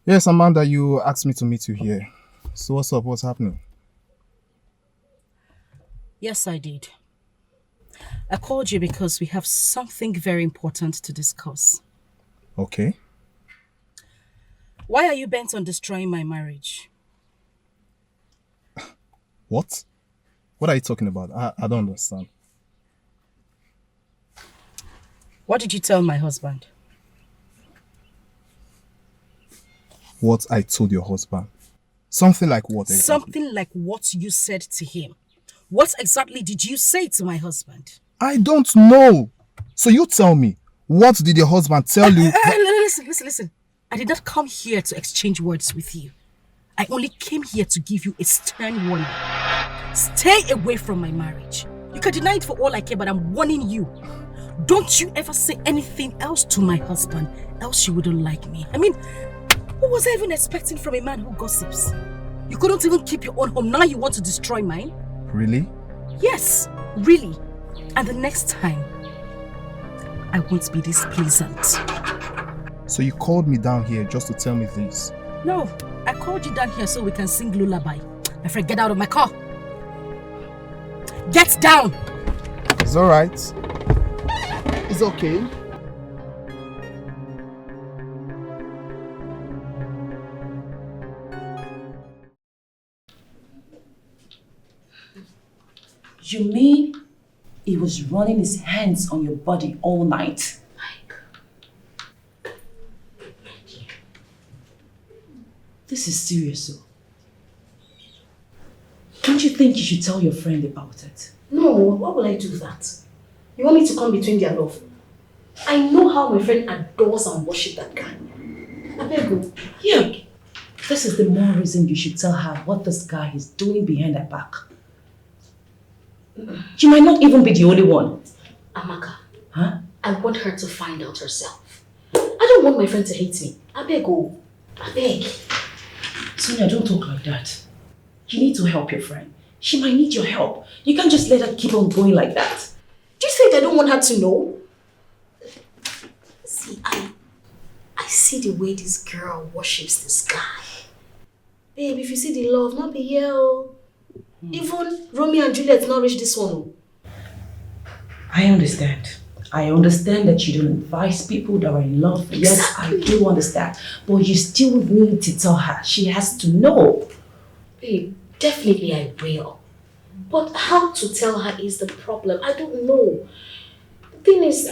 Yes, Amanda, you asked me to meet you here. So what's up? What's happening? Yes, I did. I called you because we have something very important to discuss. Okay. Why are you bent on destroying my marriage? What? What are you talking about? I don't understand. What did you tell my husband? What I told your husband? Something like what exactly? Something like what you said to him. What exactly did you say to my husband? I don't know. So you tell me. What did your husband tell you? Listen. I did not come here to exchange words with you. I only came here to give you a stern warning. Stay away from my marriage. You can deny it for all I care, but I'm warning you. Don't you ever say anything else to my husband, else you wouldn't like me. I mean, what was I even expecting from a man who gossips? You couldn't even keep your own home, now you want to destroy mine? Really? Yes, really. And the next time, I won't be this pleasant. So you called me down here just to tell me this? No, I called you down here so we can sing lullaby. My friend, get out of my car. Get down! It's alright. It's okay. You mean he was running his hands on your body all night? This is serious, though. Don't you think you should tell your friend about it? No, why would I do that? You want me to come between their love? I know how my friend adores and worships that guy. I beg you. Yeah. This is the more reason you should tell her what this guy is doing behind her back. She might not even be the only one. Amaka, huh? I want her to find out herself. I don't want my friend to hate me. I beg you. I beg. Sonia, don't talk like that. You need to help your friend. She might need your help. You can't just let her keep on going like that. Do you think I don't want her to know? See, I see the way this girl worships this guy. Babe, if you see the love, not be here. Even Romeo and Juliet not reach this one. I understand. I understand that you don't advise people that are in love. Yes, Exactly. I do understand. But you still need to tell her. She has to know. Babe, definitely I will. But how to tell her is the problem. I don't know. The thing is,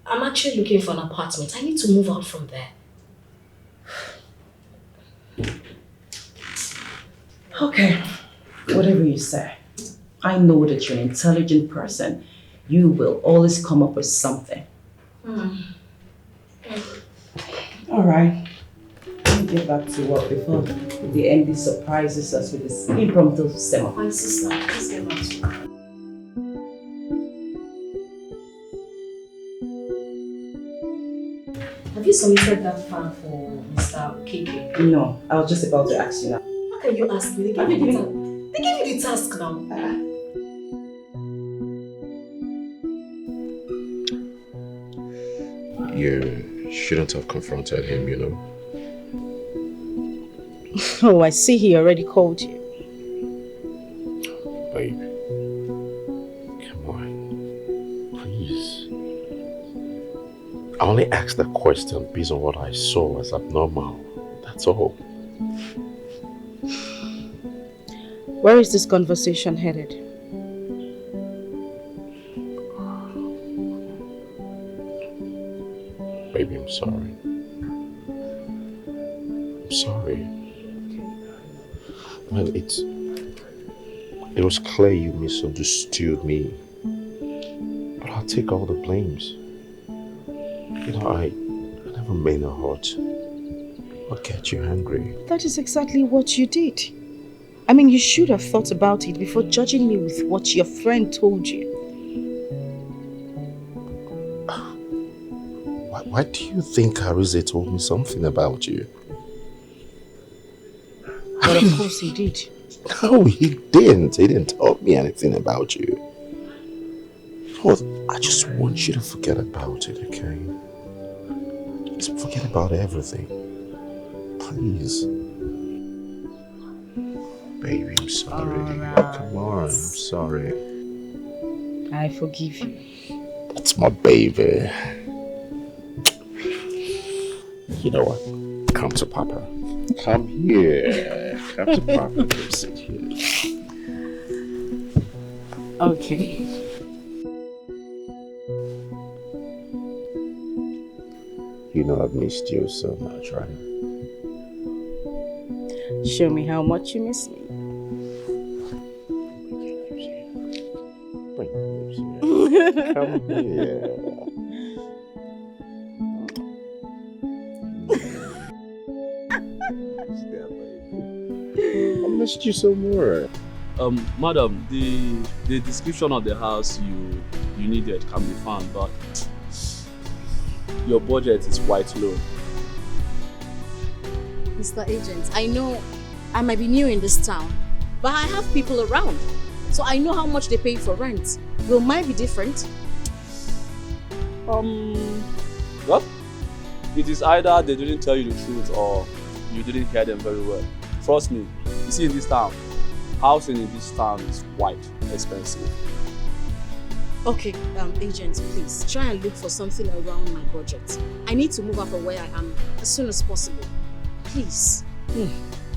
I'm actually looking for an apartment. I need to move out from there. Okay, whatever you say. I know that you're an intelligent person. You will always come up with something. All right. Let me get back to work before the MD surprises us with this impromptu seminar. My sister, please get back to work. Have you submitted that file for Mr. KK? No, I was just about to ask you now. How can you ask me? They gave you the task now. You shouldn't have confronted him, you know. Oh, I see he already called you. Babe, come on, please. I only asked that question based on what I saw as abnormal. That's all. Where is this conversation headed? Baby, I'm sorry. I'm sorry. Well, it was clear you misunderstood me. But I'll take all the blames. You know, I never meant a hurt. What get you angry? That is exactly what you did. I mean, you should have thought about it before judging me with what your friend told you. Why do you think Arize told me something about you? But of course he did. No, he didn't. He didn't tell me anything about you. Look, I just want you to forget about it, okay? Just forget about everything. Please. Baby, I'm sorry. Alright. Come on, I'm sorry. I forgive you. That's my baby. You know what? Come to Papa. Come here. Come to Papa. Come sit here. Okay. You know I've missed you so much, right? Show me how much you miss me. Bring your lips here. Come here. I missed you so more. Madam, the description of the house you needed can be found, but your budget is quite low. Mr. Agent, I know I might be new in this town, but I have people around. So I know how much they pay for rent. Will mine be different? Well, it is either they didn't tell you the truth or you didn't hear them very well. Trust me, you see in this town, housing in this town is quite expensive. Okay, agent, please try and look for something around my budget. I need to move out from where I am as soon as possible. Please.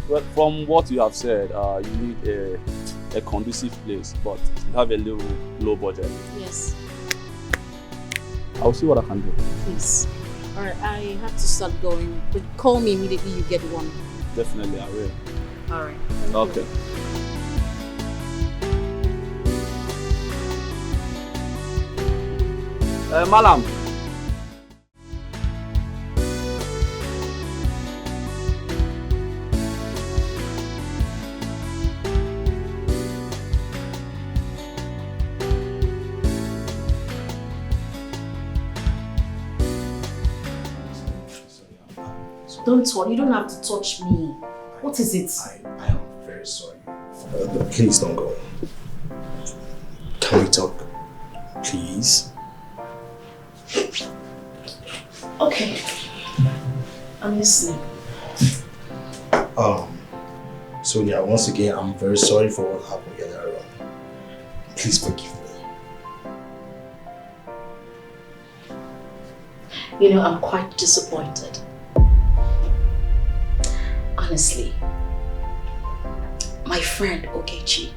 Well, from what you have said, you need a conducive place, but you have a little low budget. Yes. I'll see what I can do. Please. Alright, I have to start going, but call me immediately you get one. Definitely, I will. Alright. Okay. Malam. Don't worry, you don't have to touch me. What is it? I am very sorry. Please don't go. Can we talk? Please? Okay. I'm listening. So yeah, once again, I'm very sorry for what happened earlier on. Please forgive me. You know, I'm quite disappointed. Honestly, my friend Ogechi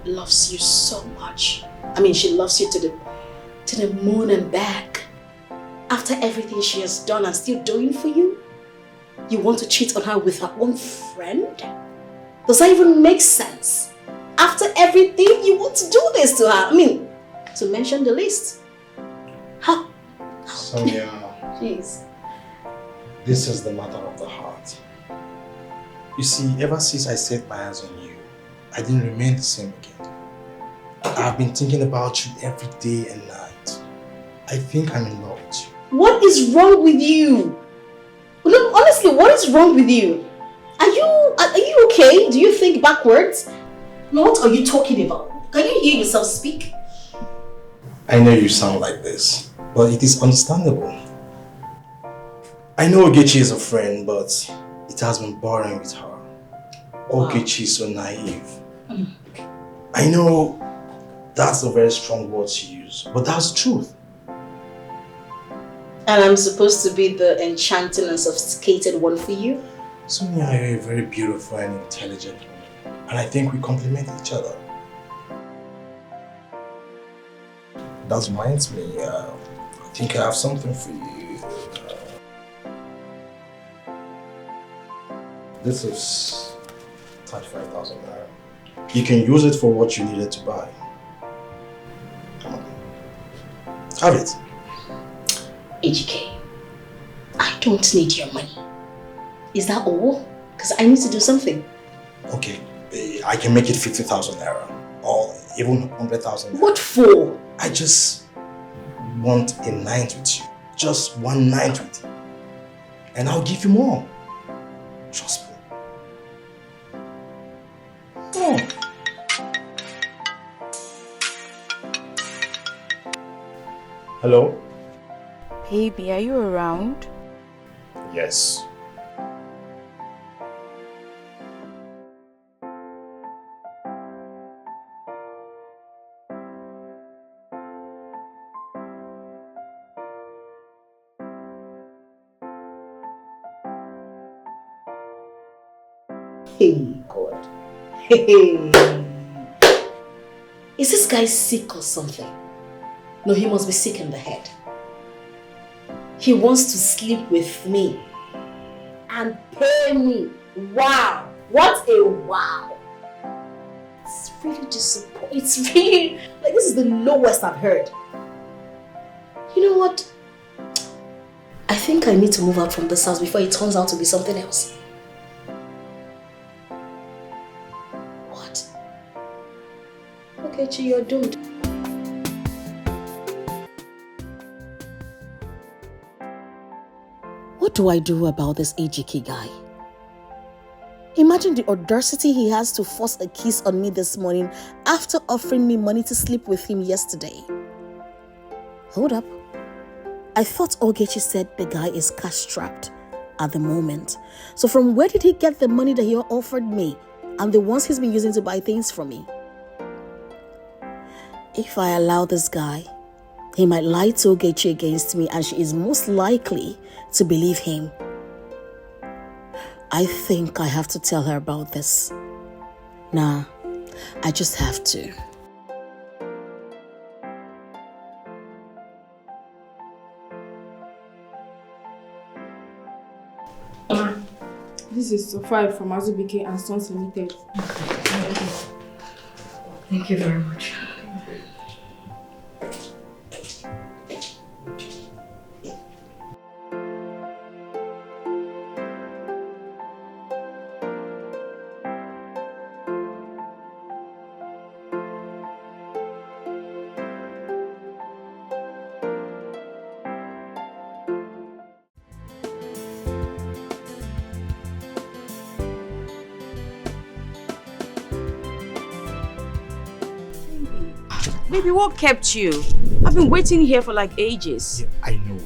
loves you so much. I mean, she loves you to the moon and back. After everything she has done and still doing for you, you want to cheat on her with her own friend? Does that even make sense? After everything, you want to do this to her? I mean, to mention the least. How? Sonia, Jeez. this is the matter of the heart. You see, ever since I set my eyes on you, I didn't remain the same again. I've been thinking about you every day and night. I think I'm in love with you. What is wrong with you? No, honestly, what is wrong with you? Are you okay? Do you think backwards? What are you talking about? Can you hear yourself speak? I know you sound like this, but it is understandable. I know Ogechi is a friend, but it has been boring with her. Ogechi is so naive. I know that's a very strong word to use, but that's the truth. And I'm supposed to be the enchanting and sophisticated one for you? Sonia, you're a very beautiful and intelligent woman, and I think we complement each other. That reminds me, I think I have something for you. This is 35,000 naira. You can use it for what you needed to buy. Come on. Have it. HK, I don't need your money. Is that all? Because I need to do something. Okay, I can make it 50,000 naira or even 100,000. What for? I just want a night with you. Just one night with you. And I'll give you more. Trust me. Oh. Hello? Baby, are you around? Yes. Hey, God. Hey. Is this guy sick or something? No, he must be sick in the head. He wants to sleep with me and pay me. Wow. What a wow. It's really disappointing. It's really, like, this is the lowest I've heard. You know what? I think I need to move out from this house before it turns out to be something else. What? Okay, Chi, you're doomed. What do I do about this AGK guy? Imagine the audacity he has to force a kiss on me this morning after offering me money to sleep with him yesterday. Hold up. I thought Ogechi said the guy is cash-strapped at the moment. So from where did he get the money that he offered me and the ones he's been using to buy things for me? If I allow this guy, he might lie to Ogechi against me and she is most likely to believe him. I think I have to tell her about this. Nah, I just have to. This is Sophia from Azubike and Sons Limited. Thank you very much. Baby, what kept you? I've been waiting here for like ages. Yeah, I know,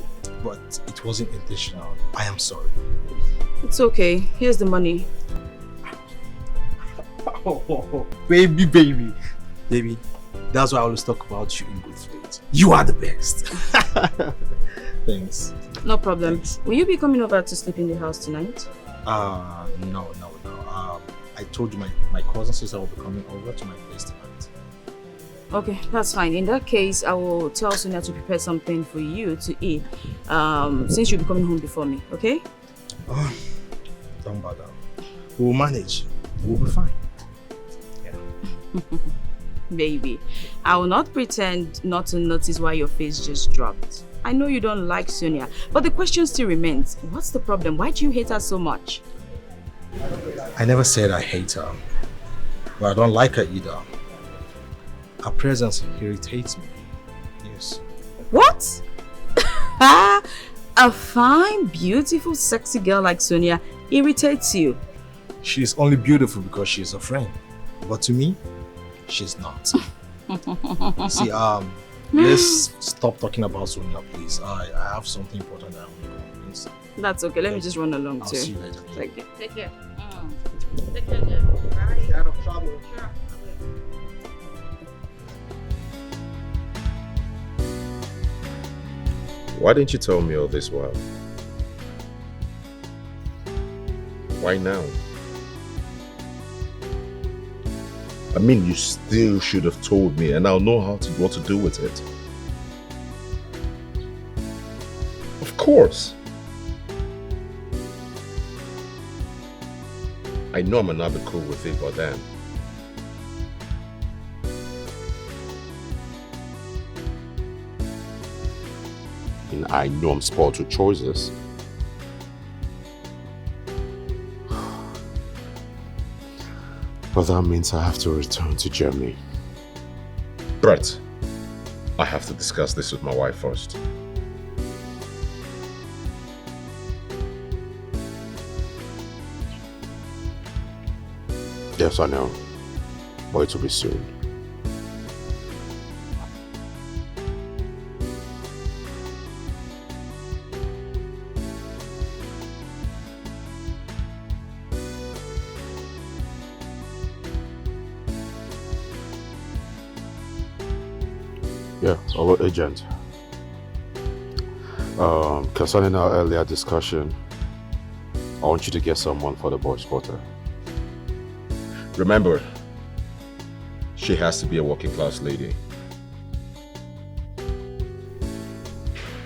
but it wasn't intentional. I am sorry. It's okay. Here's the money. Oh, baby. Baby, that's why I always talk about you in good faith. You are the best. Thanks. No problem. Will you be coming over to sleep in the house tonight? No. I told you my cousin sister will be coming over to my place tonight. Okay, that's fine. In that case, I will tell Sonia to prepare something for you to eat. Since you'll be coming home before me, okay? Don't bother. We'll manage. We'll be fine. Yeah. Baby, I will not pretend not to notice why your face just dropped. I know you don't like Sonia, but the question still remains. What's the problem? Why do you hate her so much? I never said I hate her, but I don't like her either. Her presence irritates me. Yes. What? A fine, beautiful, sexy girl like Sonia irritates you? She's only beautiful because she's a friend, but to me, she's not. See, let's stop talking about Sonia, please. I have something important that I want to go inside. That's okay. Let me just run along I'll too. see you later. Take care. Take care. Stay out of trouble. Sure. Why didn't you tell me all this while? Why now? I mean, you still should have told me and I'll know what to do with it. Of course. I know I might not be cool with it, but then. And I know I'm spoiled with choices. But that means I have to return to Germany. Brett, I have to discuss this with my wife first. Yes, I know. But it will be soon. Yeah, our agent. Concerning our earlier discussion, I want you to get someone for the boys' quarter. Remember, she has to be a working class lady.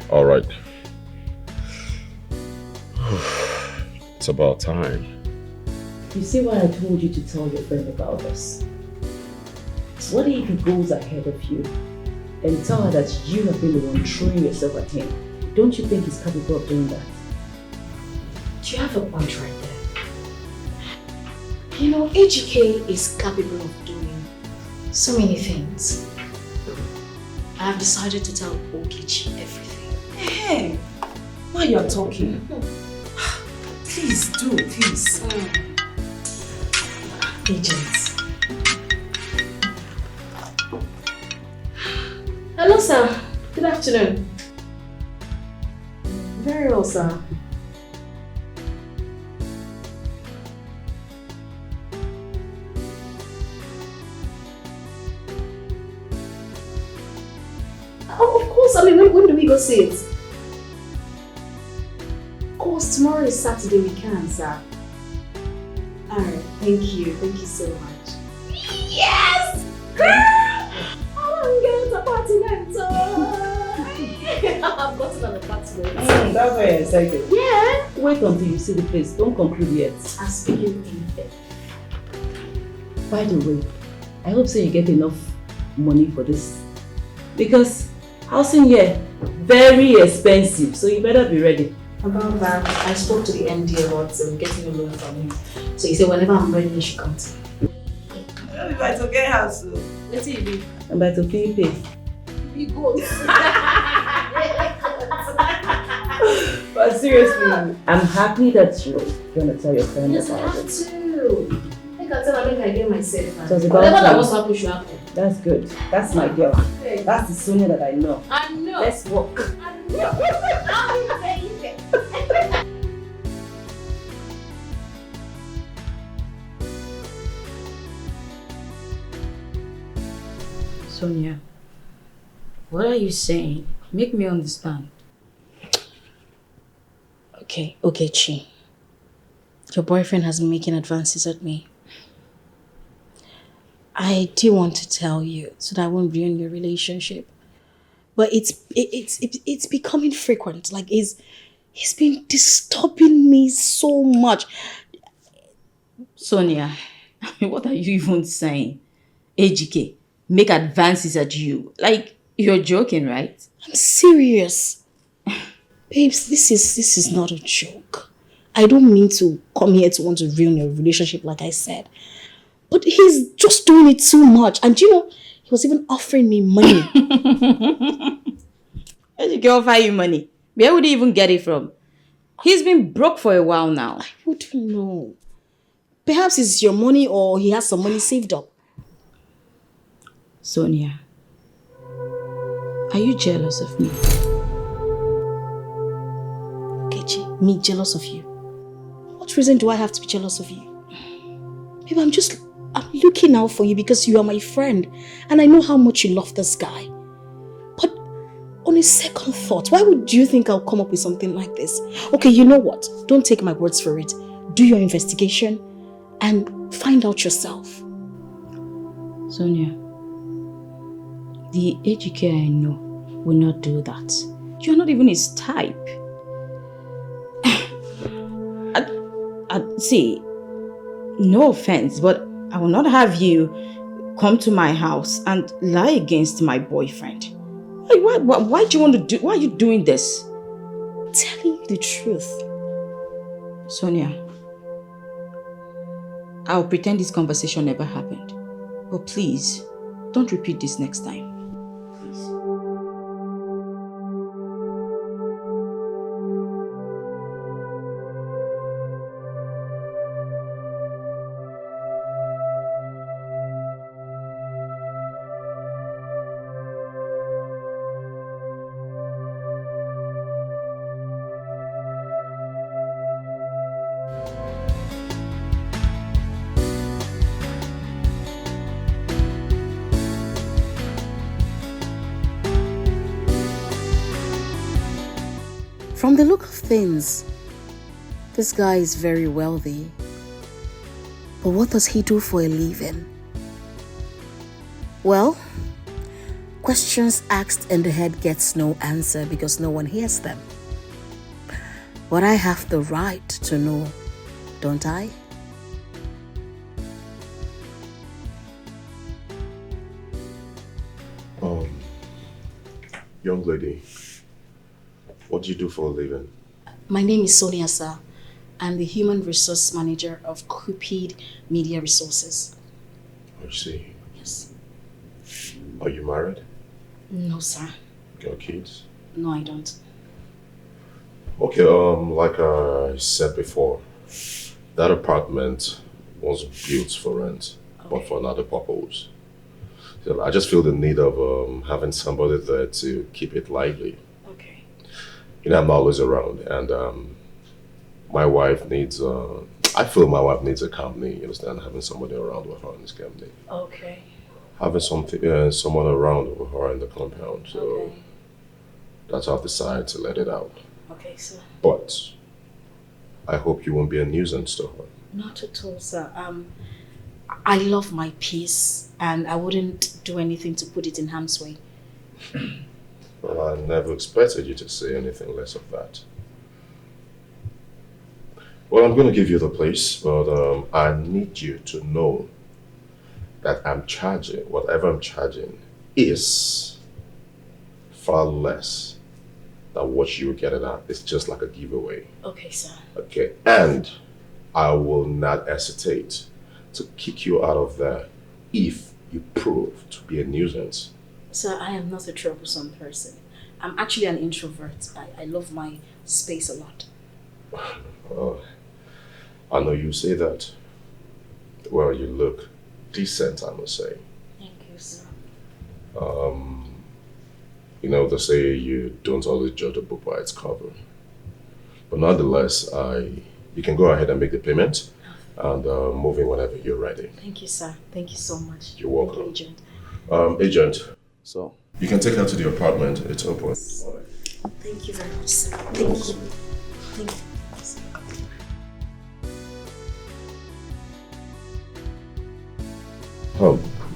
All right. It's about time. You see why I told you to tell your friend about this? What if he goes ahead of you and tell her that you have been the one throwing yourself at him? Don't you think he's capable of doing that? You have a point right there. You know, AGK is capable of doing so many things. I have decided to tell Okichi everything. Hey, while you're talking, please do, please. Agents. Hello, sir. Good afternoon. Very well, sir. Oh, of course. I mean, when do we go see it? Of course, tomorrow is Saturday. We can, sir. Alright, thank you. Thank you so much. Yes! Girl! I'm getting an apartment! I've gotten an apartment. That's why you're excited. Yeah! Wait until you see the place. Don't conclude yet. I'm speaking in faith. By the way, I hope so you get enough money for this. Because housing here, very expensive. So you better be ready. About that, I spoke to the MD about getting a loan from him. So he said whenever I'm ready, you should come to me. If I to get house, Let's see you. and by to pay. We go. But seriously, I'm happy that you're gonna tell your friend Yes, I about have it. to. I can tell I get myself. So it's about Whatever that time. was happen should happen. That's good. That's my girl. That's the Sonia that I know. I know. Let's walk. I know. I'm baby. Sonia, what are you saying? Make me understand. Okay, Chi. Your boyfriend has been making advances at me. I do want to tell you so that I won't ruin your relationship. But it's becoming frequent. Like he's been disturbing me so much. Sonia, what are you even saying? AGK, make advances at you. Like, you're joking, right? I'm serious. Babes, this is not a joke. I don't mean to come here to want to ruin your relationship like I said. But he's just doing it too much. And you know, he was even offering me money. AGK offer you money. Where would he even get it from? He's been broke for a while now. I wouldn't know. Perhaps it's your money or he has some money saved up. Sonia, are you jealous of me? Kechi, me jealous of you? What reason do I have to be jealous of you? Babe, I'm looking out for you because you are my friend and I know how much you love this guy. But on a second thought, why would you think I'll come up with something like this? Okay, you know what? Don't take my words for it. Do your investigation and find out yourself. Sonia, the AGK I know will not do that. You're not even his type. See, no offense, but I will not have you come to my house and lie against my boyfriend. Why do you want to do? Why are you doing this? I'm telling you the truth. Sonia, I'll pretend this conversation never happened. But please, don't repeat this next time. From the look of things, this guy is very wealthy. But what does he do for a living? Well, questions asked in the head gets no answer because no one hears them. But I have the right to know, don't I? Young lady, what do you do for a living? My name is Sonia, sir. I'm the Human Resource Manager of Cupid Media Resources. I see. Yes. Are you married? No, sir. Got kids? No, I don't. Okay, like I said before, that apartment was built for rent, but for another purpose. So I just feel the need of having somebody there to keep it lively. Okay. You know, I'm always around, and my wife needs, I feel my wife needs a company, you understand, having somebody around with her in this company. Okay. Having someone around with her in the compound, so that's how I've decided to let it out. Okay, sir. But I hope you won't be a nuisance to her. Not at all, sir. I love my peace and I wouldn't do anything to put it in harm's way. Well, I never expected you to say anything less of that. Well, I'm going to give you the place, but I need you to know that I'm charging, whatever I'm charging, is far less than what you get it at. It's just like a giveaway. Okay, sir. Okay, and I will not hesitate to kick you out of there if you prove to be a nuisance. Sir, I am not a troublesome person. I'm actually an introvert. I love my space a lot. Well, I know you say that. Well, you look decent, I must say. Thank you, sir. You know, they say you don't always judge a book by its cover. But nonetheless, you can go ahead and make the payment and move in whenever you're ready. Thank you, sir. Thank you so much. You're welcome. Thank you, Agent. Agent. So? You can take her to the apartment. It's open. Thank you very much, sir. Thank you. Thank you.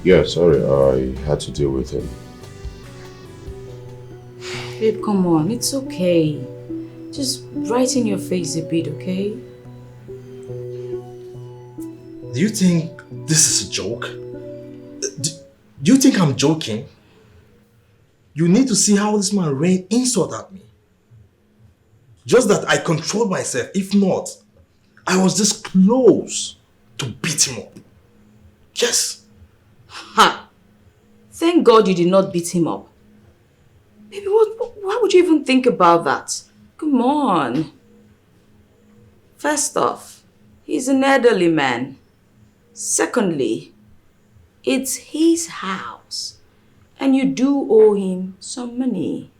Yeah, sorry, I had to deal with him. Babe, come on, it's okay. Just brighten your face a bit, okay? Do you think this is a joke? Do you think I'm joking? You need to see how this man rained insult at me. Just that I controlled myself. If not, I was this close to beat him up. Yes. Ha! Thank God you did not beat him up. Baby, why would you even think about that? Come on. First off, he's an elderly man. Secondly, it's his house. And you do owe him some money.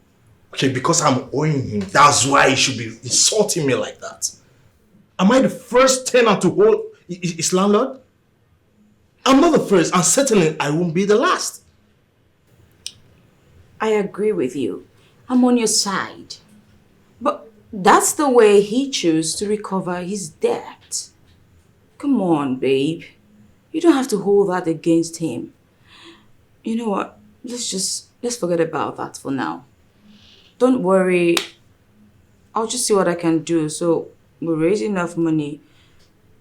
Okay, because I'm owing him, that's why he should be insulting me like that. Am I the first tenant to hold his landlord? I'm not the first, and certainly I won't be the last. I agree with you. I'm on your side. But that's the way he chose to recover his debt. Come on, babe. You don't have to hold that against him. You know what? Let's forget about that for now. Don't worry. I'll just see what I can do. So we'll raise enough money,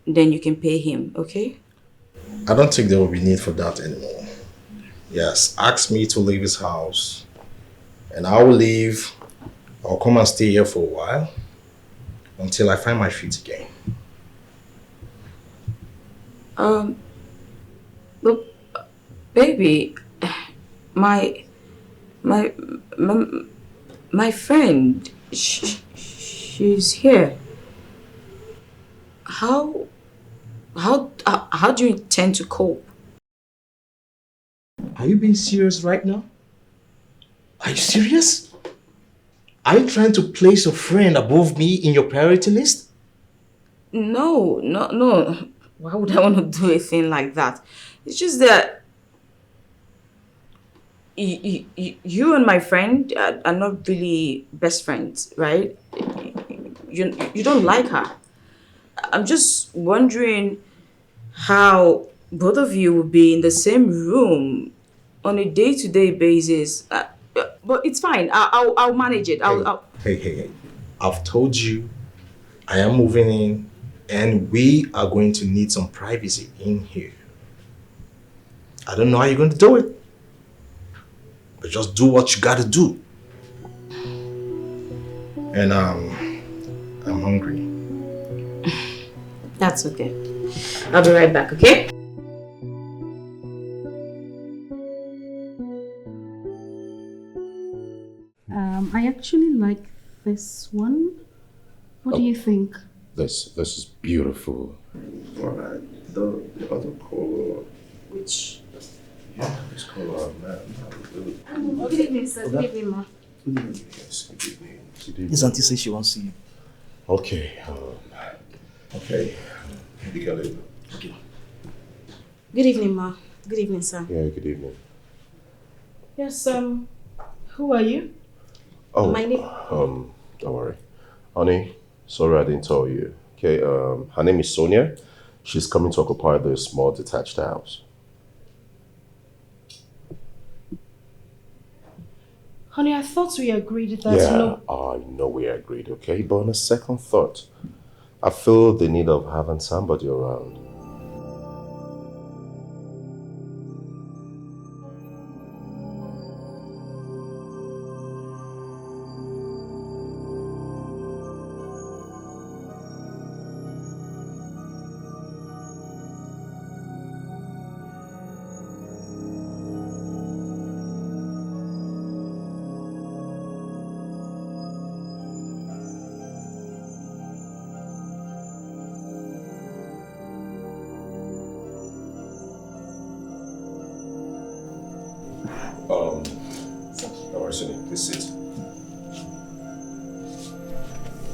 then you can pay him, okay? I don't think there will be need for that anymore. Yes, ask me to leave his house. And I will leave. I'll come and stay here for a while until I find my feet again. Look, baby, my friend, she's here. How do you intend to cope? Are you being serious right now? Are you serious? Are you trying to place your friend above me in your priority list? No. Why would I want to do a thing like that? It's just that you and my friend are not really best friends, right? You don't like her. I'm just wondering how both of you will be in the same room on a day-to-day basis. But it's fine. I'll manage it. Hey. I've told you I am moving in and we are going to need some privacy in here. I don't know how you're going to do it. But just do what you gotta do. And I'm hungry. That's okay. I'll be right back, okay? I actually like this one. What do you think? This is beautiful. Alright, the other color. Which? Yeah, this color, man. Good evening, sir. Good evening, ma. Yes, good evening. Good evening. His auntie says she wants to see you. Okay. You got it. Okay. Good evening, ma. Good evening, sir. Yeah, good evening. Yes, who are you? Oh, my name. Don't worry. Honey, sorry I didn't tell you. Okay, her name is Sonia. She's coming to occupy the small detached house. Honey, I thought we agreed that Yeah, I know we agreed, okay? But on a second thought, I feel the need of having somebody around. Please sit.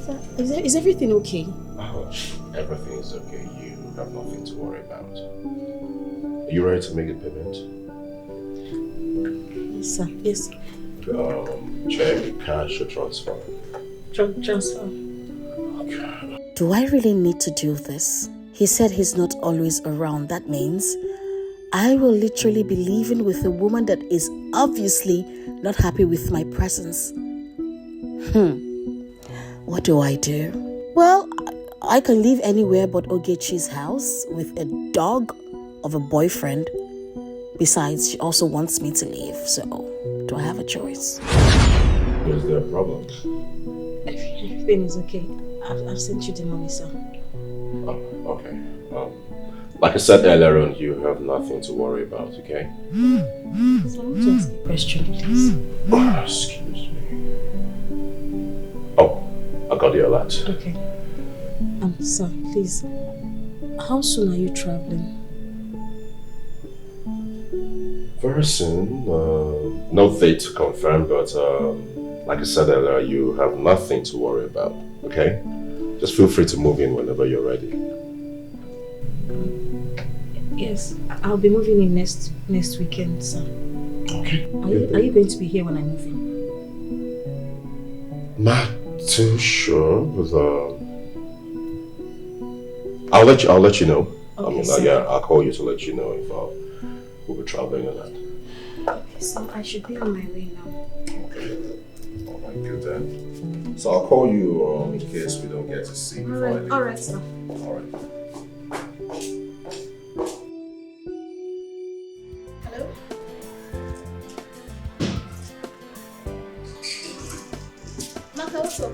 Sir, is everything okay? Everything is okay. You have nothing to worry about. Are you ready to make a payment? Yes, sir. Yes. Check, cash, or transfer? Transfer. Do I really need to do this? He said he's not always around. That means I will literally be living with a woman that is obviously not happy with my presence. What do I do? Well, I can live anywhere but Ogechi's house with a dog of a boyfriend. Besides, she also wants me to leave, so do I have a choice? Is there a problem? Everything is okay. I've sent you the money, sir. Oh, okay. Like I said earlier on, you have nothing to worry about, okay? So I want to ask a question, please. Oh, excuse me. Oh, I got the alert. Okay. Sir, please, how soon are you traveling? Very soon. No date confirmed, but like I said earlier, you have nothing to worry about, okay? Just feel free to move in whenever you're ready. Yes, I'll be moving in next weekend, sir. Okay. Are you going to be here when I move in? Not too sure, but I'll let you know. Okay, yeah, I'll call you to let you know if we'll be traveling or not. Okay, so I should be on my way now. Okay. All right, good then. So I'll call you in case we don't get to see you before I leave. Alright, sir. Alright. Hello? Martha, what's up?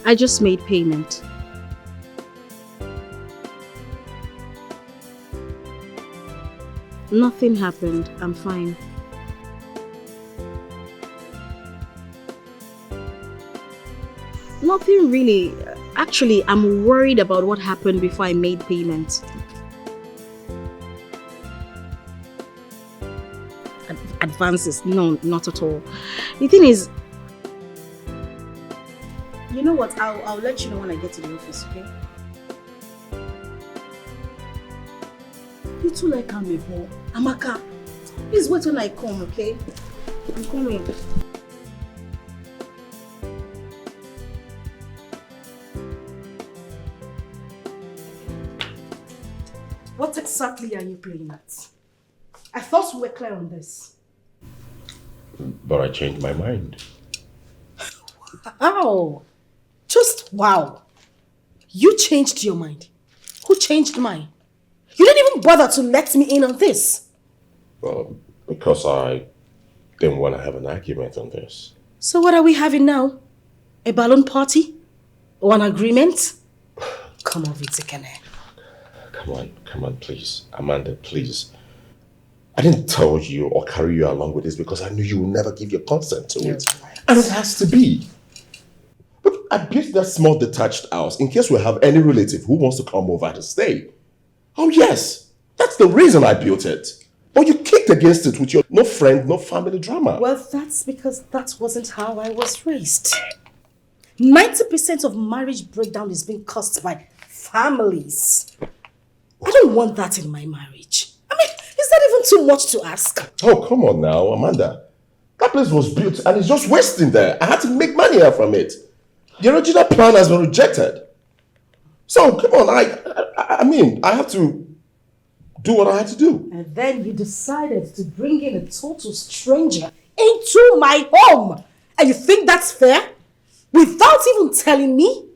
I just made payment. Nothing happened. I'm fine. Nothing really. Actually, I'm worried about what happened before I made payment. Advances? No, not at all. The thing is, you know what? I'll let you know when I get to the office, okay? You too like Amebo. Amaka, please wait when I come, okay? I'm coming. What exactly are you playing at? I thought we were clear on this. But I changed my mind. Wow! Just wow! You changed your mind. Who changed mine? You didn't even bother to let me in on this. Well, because I didn't want to have an argument on this. So what are we having now? A balloon party? Or an agreement? Come on, Vitikene. Come on, please. Amanda, please. I didn't tell you or carry you along with this because I knew you would never give your consent to it. Right. And it has to be. But I built that small detached house in case we have any relative who wants to come over to stay. Oh yes, that's the reason I built it. But you kicked against it with your no friend, no family drama. Well, that's because that wasn't how I was raised. 90% of marriage breakdown is being caused by families. I don't want that in my marriage. I mean, is that even too much to ask? Oh, come on now, Amanda. That place was built and it's just wasting there. I had to make money out from it. The original plan has been rejected. So, come on, I mean, I have to do what I had to do. And then you decided to bring in a total stranger into my home. And you think that's fair? Without even telling me?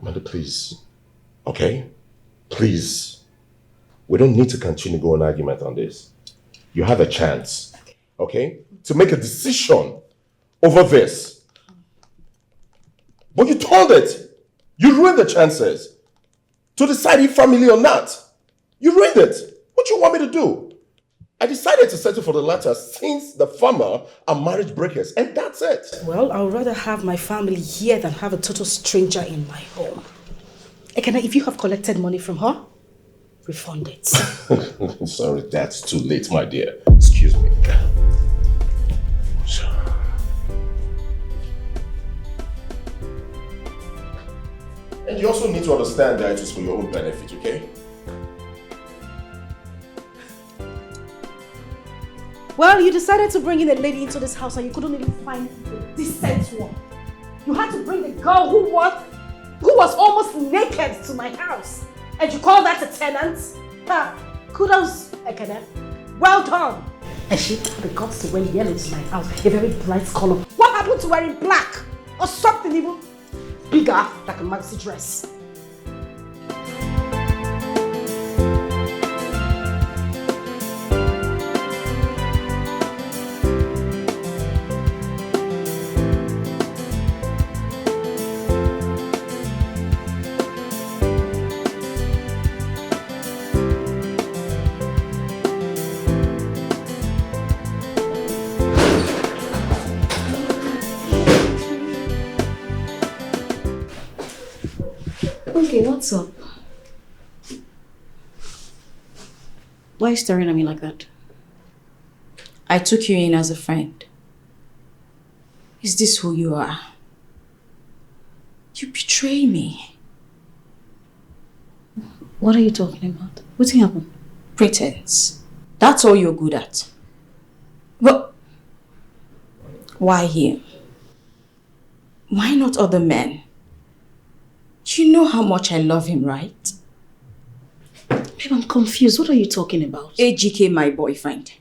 Amanda, please. Okay? Please. We don't need to continue going argument on this. You have a chance, okay, to make a decision over this. But you told it. You ruined the chances to decide if family or not. You ruined it. What do you want me to do? I decided to settle for the latter since the former are marriage breakers, and that's it. Well, I would rather have my family here than have a total stranger in my home. Ekene, if you have collected money from her, refund it. Sorry, that's too late, my dear. Excuse me. And you also need to understand that it is for your own benefit, okay? Well, you decided to bring in a lady into this house and you couldn't even find a decent one. You had to bring the girl who was who was almost naked to my house. And you call that a tenant? Kudos, Ekene. Well done. And she had the guts to wear yellow to my house, a very bright color. What happened to wearing black? Or something even bigger, like a maxi dress? Okay, what's up? Why are you staring at me like that? I took you in as a friend. Is this who you are? You betray me. What are you talking about? What's happened? Pretense. That's all you're good at. But why him? Why not other men? You know how much I love him, right? Babe, I'm confused. What are you talking about? AGK, my boyfriend.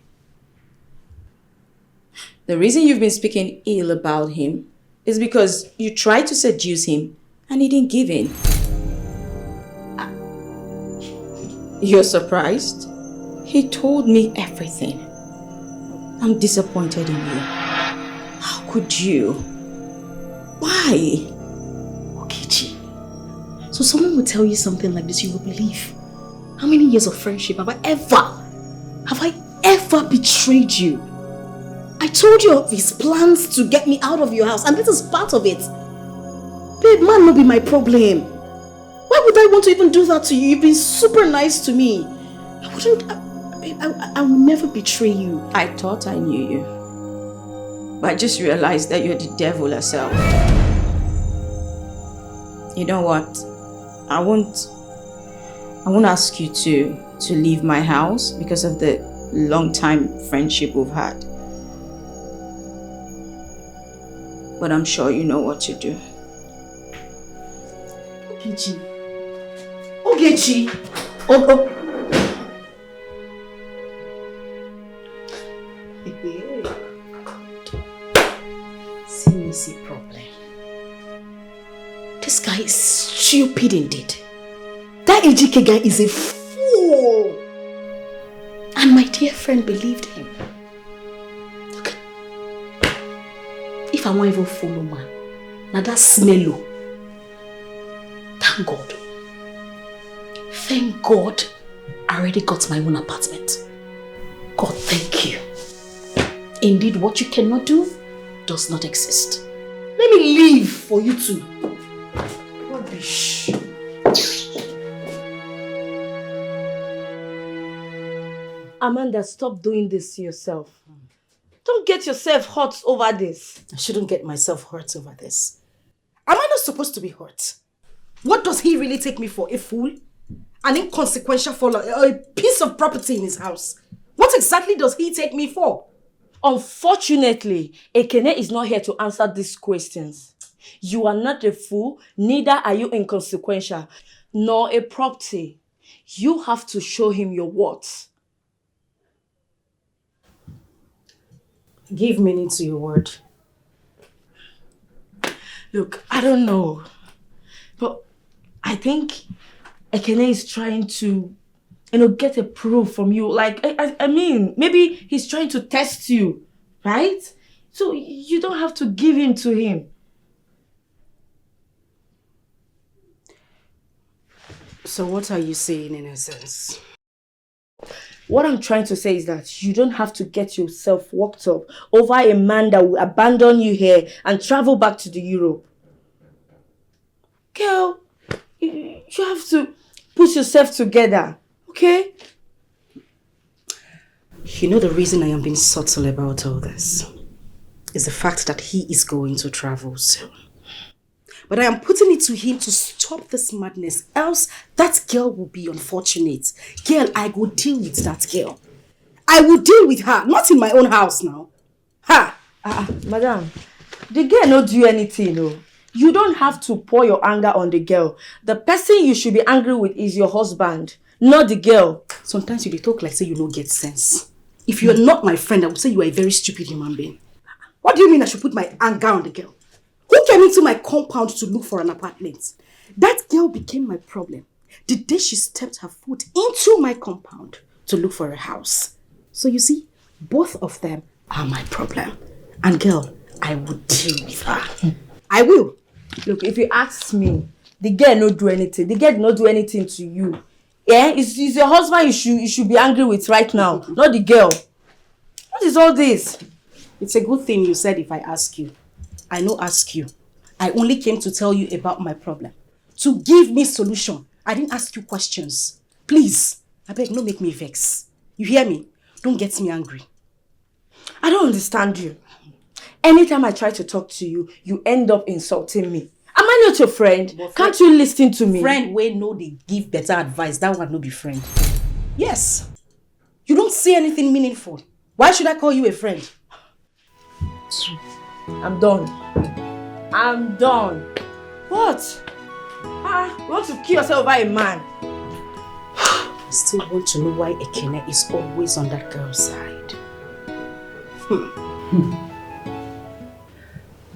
The reason you've been speaking ill about him is because you tried to seduce him and he didn't give in. You're surprised? He told me everything. I'm disappointed in you. How could you? Why? Okechi. So someone would tell you something like this, you would believe. How many years of friendship have I ever betrayed you? I told you of his plans to get me out of your house, and this is part of it. Babe, man not be my problem. Why would I want to even do that to you? You've been super nice to me. I will never betray you. I thought I knew you. But I just realized that you're the devil herself. You know what? I won't ask you to leave my house because of the long time friendship we've had. But I'm sure you know what to do. Ogechi. Ogechi. Oh. See problem. This guy is stupid indeed. That AGK guy is a fool. And my dear friend believed him. Look, if I won't even follow man, now that smello. Thank God. Thank God I already got my own apartment. God, thank you. Indeed, what you cannot do does not exist. Let me leave for you two. Rubbish. Amanda, stop doing this to yourself. Don't get yourself hurt over this. I shouldn't get myself hurt over this. Am I not supposed to be hurt? What does he really take me for? A fool? An inconsequential follower? A piece of property in his house? What exactly does he take me for? Unfortunately, Ekene is not here to answer these questions. You are not a fool, neither are you inconsequential, nor a property. You have to show him your worth. Give meaning to your word. Look, I don't know, but I think Ekene is trying to, get a proof from you. Like, I mean, maybe he's trying to test you, right? So you don't have to give in to him. So what are you saying in essence? What I'm trying to say is that you don't have to get yourself worked up over a man that will abandon you here and travel back to the Europe. Girl, you have to put yourself together, okay? You know the reason I am being subtle about all this is the fact that he is going to travel soon. But I am putting it to him to stop this madness, else that girl will be unfortunate. Girl, I will deal with that girl. I will deal with her, not in my own house now. Ha! Madam, the girl not do anything, no. You don't have to pour your anger on the girl. The person you should be angry with is your husband, not the girl. Sometimes you talk like say you don't get sense. If you are not my friend, I would say you are a very stupid human being. What do you mean I should put my anger on the girl? Who came into my compound to look for an apartment? That girl became my problem the day she stepped her foot into my compound to look for a house. So you see, both of them are my problem. And girl, I will deal with her. I will. Look, if you ask me, the girl not do anything. The girl did not do anything to you. Yeah, it's your husband you should be angry with right now, not the girl. What is all this? It's a good thing you said if I ask you. I no ask you. I only came to tell you about my problem. To give me solution. I didn't ask you questions. Please, I beg, no make me vex. You hear me? Don't get me angry. I don't understand you. Anytime I try to talk to you, you end up insulting me. Am I not your friend? Can't you listen to me? Friend, we know they give better advice. That one no be friend. Yes. You don't say anything meaningful. Why should I call you a friend? I'm done. I'm done. What? You want to kill yourself by a man? I still want to know why Ekene is always on that girl's side.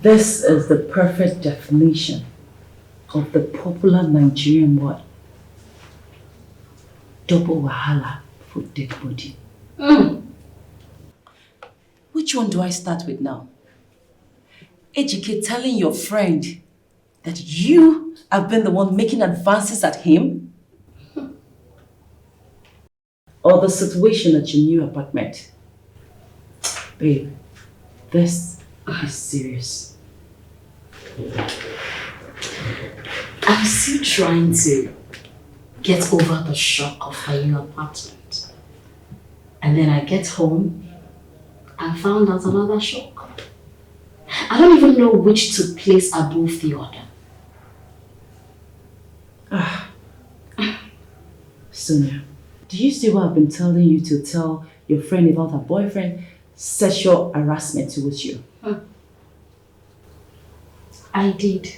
This is the perfect definition of the popular Nigerian word. Double wahala for dead body. Which one do I start with now? Ejike telling your friend that you have been the one making advances at him? Or the situation at your new apartment. Babe, this is serious. I'm still trying to get over the shock of my new apartment. And then I get home and found out another shock. I don't even know which to place above the other. Sonia, do you see what I've been telling you to tell your friend about her boyfriend? Sexual harassment towards you. I did.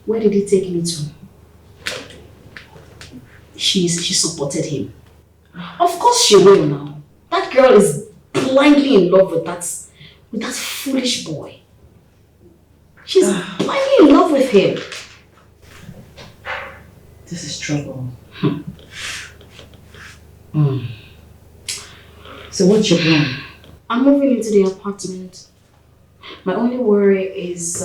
Where did he take me to? She supported him. Of course she will now. That girl is blindly in love with that foolish boy. She's blindly in love with him. This is trouble. So what's your plan? I'm moving into the apartment. My only worry is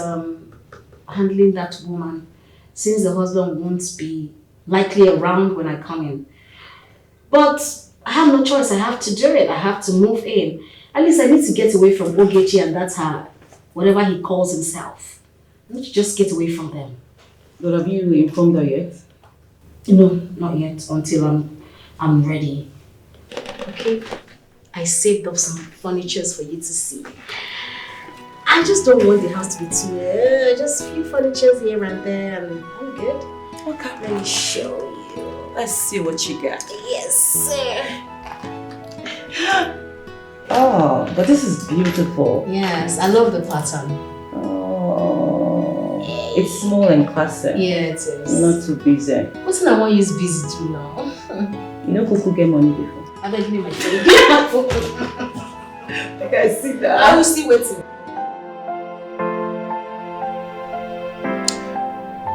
handling that woman, since the husband won't be likely around when I come in. But I have no choice. I have to do it. I have to move in. At least I need to get away from Ogechi and that's her, whatever he calls himself. I need to just get away from them. But have you informed her yet? No, not yet. Until I'm ready. Okay. I saved up some furnitures for you to see. I just don't want the house to be too, just a few furnitures here and there and I'm good. Okay. Let me show you. Let's see what you got. Yes, sir. Oh, but this is beautiful. Yes, I love the pattern. Oh, it's small and classic. Yeah, it is. Not too busy. What's I want to use busy to now? You know Kuku get money before. I beg you, my friend. Get my phone. I can see that. I will see waiting.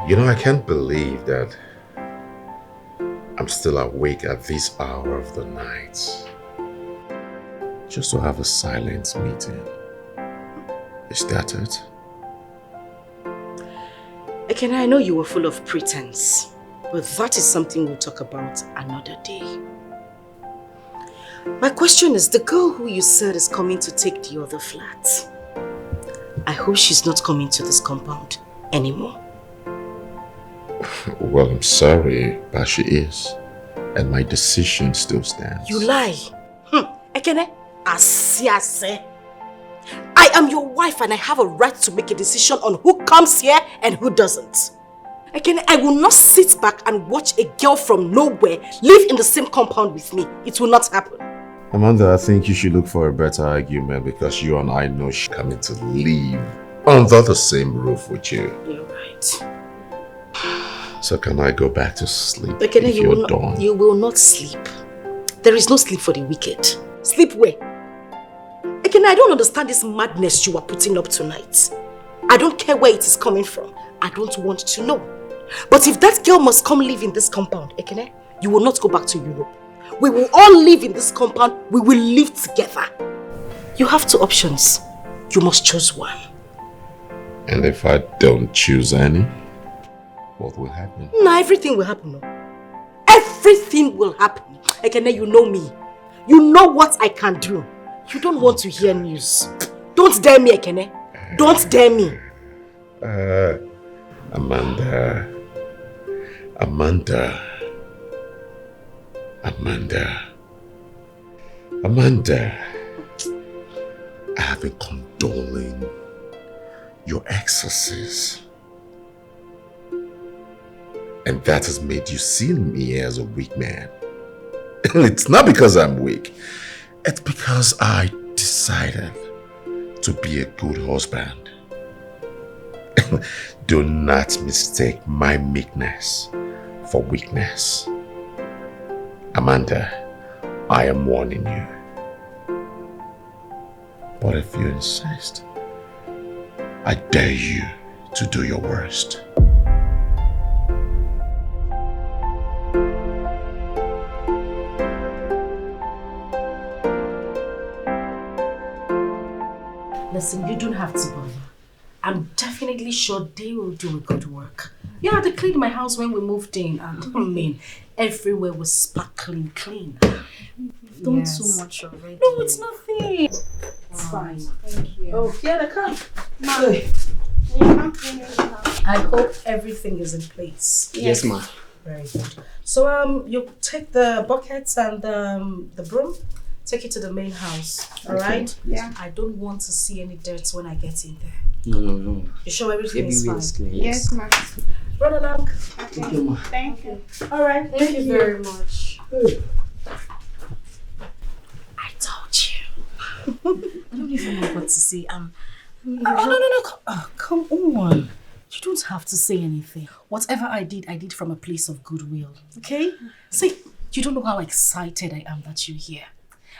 You know, I can't believe that I'm still awake at this hour of the night. Just to have a silent meeting. Is that it? Ekene, I know you were full of pretense, but that is something we'll talk about another day. My question is, the girl who you said is coming to take the other flat, I hope she's not coming to this compound anymore. Well, I'm sorry, but she is. And my decision still stands. You lie. Ekene, Asiase. I am your wife and I have a right to make a decision on who comes here and who doesn't. Ekene, I will not sit back and watch a girl from nowhere live in the same compound with me. It will not happen. Amanda, I think you should look for a better argument because you and I know she's coming to live under the same roof with you. You're right. So can I go back to sleep Ekene, if you're done? You will not sleep. There is no sleep for the wicked. Sleep where? Ekene, I don't understand this madness you are putting up tonight. I don't care where it is coming from. I don't want to know. But if that girl must come live in this compound, Ekene, you will not go back to Europe. We will all live in this compound. We will live together. You have two options. You must choose one. And if I don't choose any, what will happen? No, everything will happen. No. Everything will happen. Ekene, you know me. You know what I can do. You don't want to hear news. Don't dare me, Ekene. Don't dare me. Amanda. I have been condoling your excesses. And that has made you see me as a weak man. And it's not because I'm weak. It's because I decided to be a good husband. Do not mistake my meekness for weakness. Amanda, I am warning you. But if you insist, I dare you to do your worst. Listen, you don't have to bother. I'm definitely sure they will do a good work. Yeah, they cleaned my house when we moved in, and I mean, everywhere was sparkling clean. You've done so much already. No, it's nothing. It's fine. Thank you. Oh, yeah, they come. I hope everything is in place. Yes, ma'am. Very good. So, you take the buckets and the broom. Take it to the main house, alright? Yeah. I don't want to see any dirt when I get in there. No. You sure everything is fine? Clean. Yes, ma'am. Run along. Thank you. Thank you. Alright, thank you very much. I told you. I don't even know what to say. No. Come on. You don't have to say anything. Whatever I did from a place of goodwill. Okay? See, you don't know how excited I am that you're here.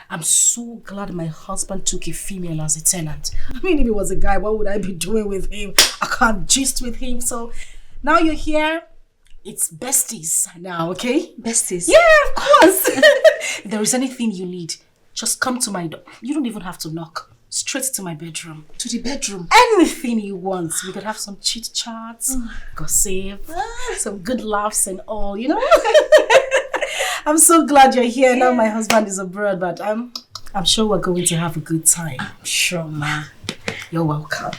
I'm so glad my husband took a female as a tenant. I mean, if it was a guy, what would I be doing with him? I can't gist with him. So now you're here. It's besties now, okay? Besties? Yeah, of course. If there is anything you need, just come to my door. You don't even have to knock. Straight to my bedroom. To the bedroom? Anything you want. We could have some chit chats, gossip, some good laughs and all, you know? I'm so glad you're here. Now my husband is abroad, but I'm sure we're going to have a good time. I'm sure, ma. You're welcome.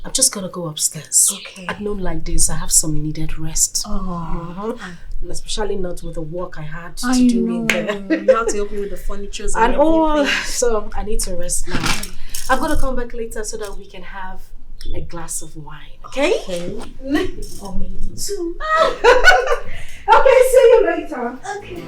I'm just gonna go upstairs. Okay. At noon like this, I have some needed rest. Oh. And especially not with the work I had to do in there. You have to help me with the furniture and all. So I need to rest now. I'm gonna come back later so that we can have a glass of wine. Okay? Or maybe two. Okay, see you later. Okay.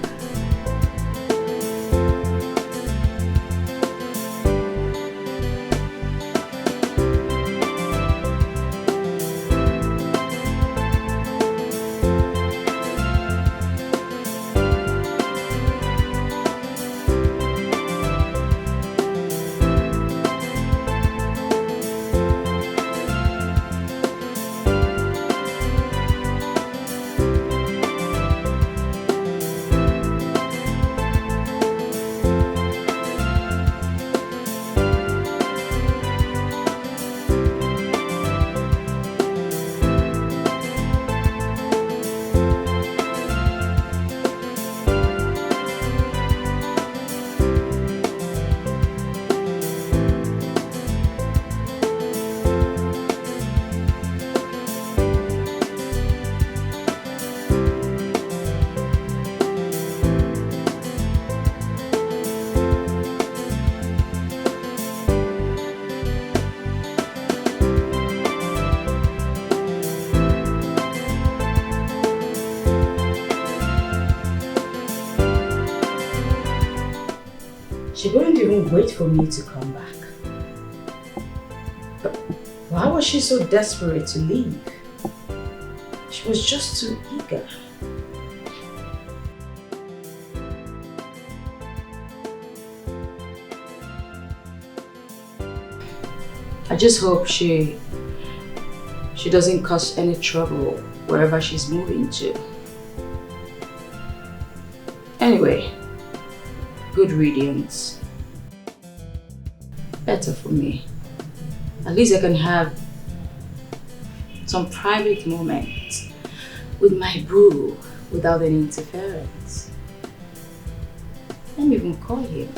She wouldn't even wait for me to come back. But why was she so desperate to leave? She was just too eager. I just hope she doesn't cause any trouble wherever she's moving to. Anyway, good riddance. Better for me. At least I can have some private moments with my boo without any interference. Let me even call him.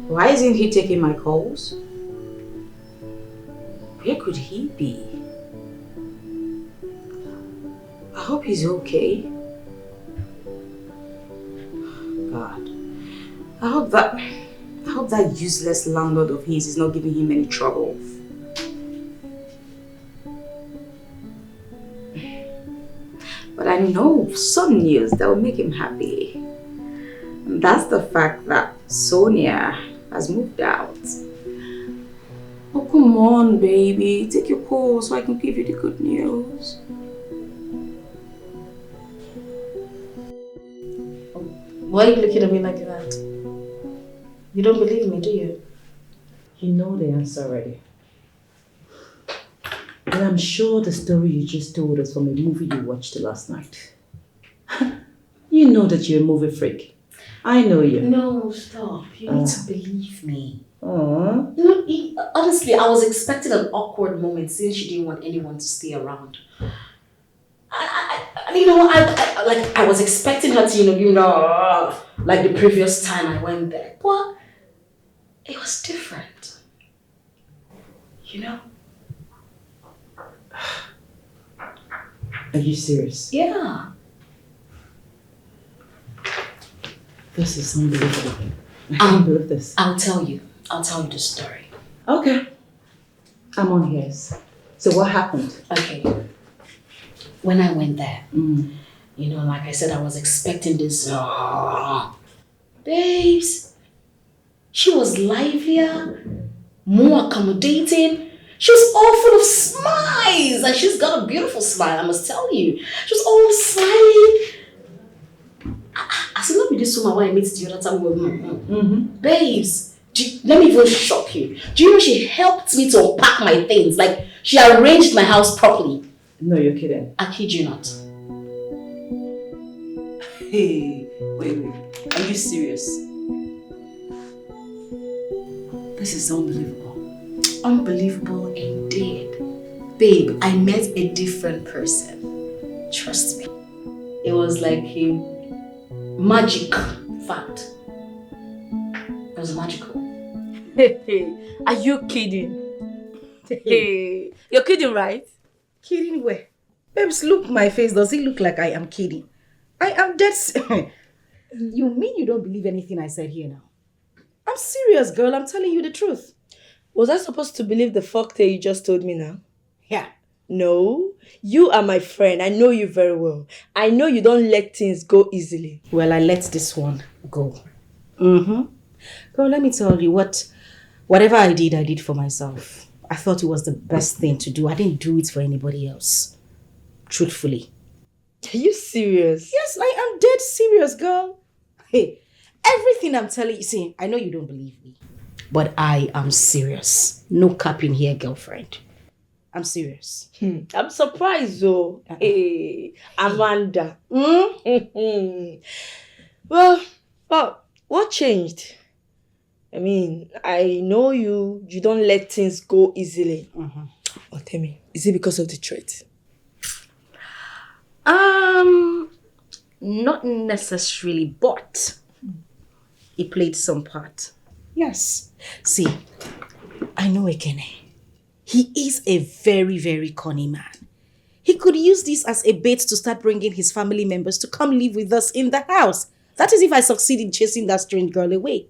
Why isn't he taking my calls? Where could he be? I hope he's okay. God. I hope that useless landlord of his is not giving him any trouble. But I know some news that will make him happy. And that's the fact that Sonia has moved out. Oh, come on, baby. Take your call so I can give you the good news. Why are you looking at me like that? You don't believe me, do you? You know the answer already. But I'm sure the story you just told us from a movie you watched last night. You know that you're a movie freak. I know you. No, stop. You need to believe me. Aww. Honestly, I was expecting an awkward moment since she didn't want anyone to stay around. I was expecting her to, like the previous time I went there. But it was different. Are you serious? Yeah. This is unbelievable. I can't believe this. I'll tell you the story. Okay. I'm on ears. So what happened? Okay. When I went there, like I said, I was expecting this. Babes, she was livelier, more accommodating. She was all full of smiles, and she's got a beautiful smile, I must tell you. She was all smiling. I said, let me do so when I meet the other time. Babes, let me even shock you. Do you know she helped me to unpack my things? Like, she arranged my house properly. No, you're kidding. I kid you not. Hey, wait. Are you serious? This is unbelievable. Unbelievable indeed. Babe, I met a different person. Trust me. It was like a magic fact. It was magical. Are you kidding? You're kidding, right? Kidding where? Babes, look my face. Does it look like I am kidding? I am dead. You mean you don't believe anything I said here now? I'm serious, girl. I'm telling you the truth. Was I supposed to believe the fuck that you just told me now? Yeah. No. You are my friend. I know you very well. I know you don't let things go easily. Well, I let this one go. Girl, let me tell you whatever I did for myself. I thought it was the best thing to do. I didn't do it for anybody else. Truthfully. Are you serious? Yes, I am dead serious, girl. Hey, everything I'm telling you, see, I know you don't believe me, but I am serious. No capping here, girlfriend. I'm serious. I'm surprised though. Hey, Amanda. Well, what changed? I mean, I know you don't let things go easily. Oh, tell me, is it because of the threat? Not necessarily, but it played some part. Yes. See, I know Ekene. He is a very, very cunny man. He could use this as a bait to start bringing his family members to come live with us in the house. That is if I succeed in chasing that strange girl away.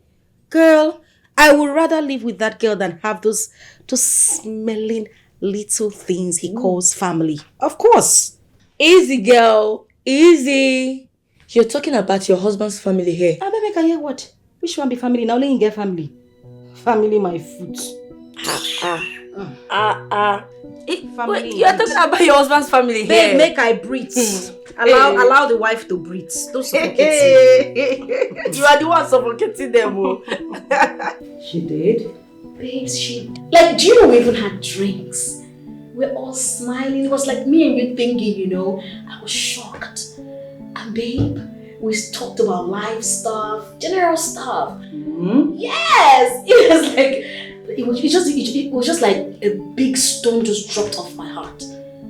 Girl, I would rather live with that girl than have those smelling little things he calls family. Of course. Easy, girl. Easy. You're talking about your husband's family here. Baby, can you hear what? Which one be family? Now let him get family. Family my foot. Wait, you're talking about your husband's family here. Babe, make I breathe. Allow the wife to breathe. Don't suffocate me. You are the one suffocating them. She did? Babes, like, do you know we even had drinks? We're all smiling. It was like me and you thinking, you know. I was shocked. And babe, we talked about life stuff, general stuff. Yes! It was like... It was just like a big stone just dropped off my heart.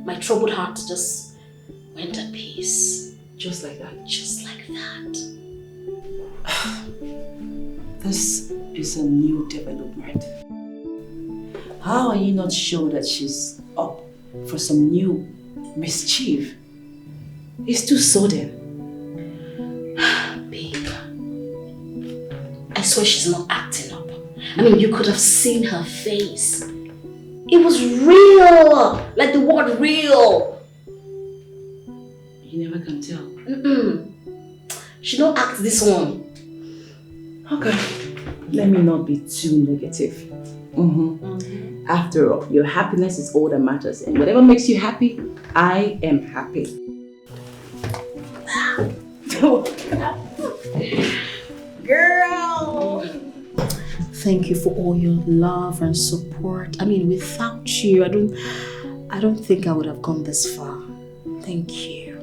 My troubled heart just went at peace. Just like that. Just like that. This is a new development. How are you not sure that she's up for some new mischief? It's too sudden. Babe, I swear she's not acting up. I mean, you could have seen her face. It was real! Like the word real. You never can tell. She don't act this one. Okay. Let me not be too negative. After all, your happiness is all that matters. And whatever makes you happy, I am happy. Girl! Thank you for all your love and support. I mean, without you, I don't think I would have gone this far. Thank you.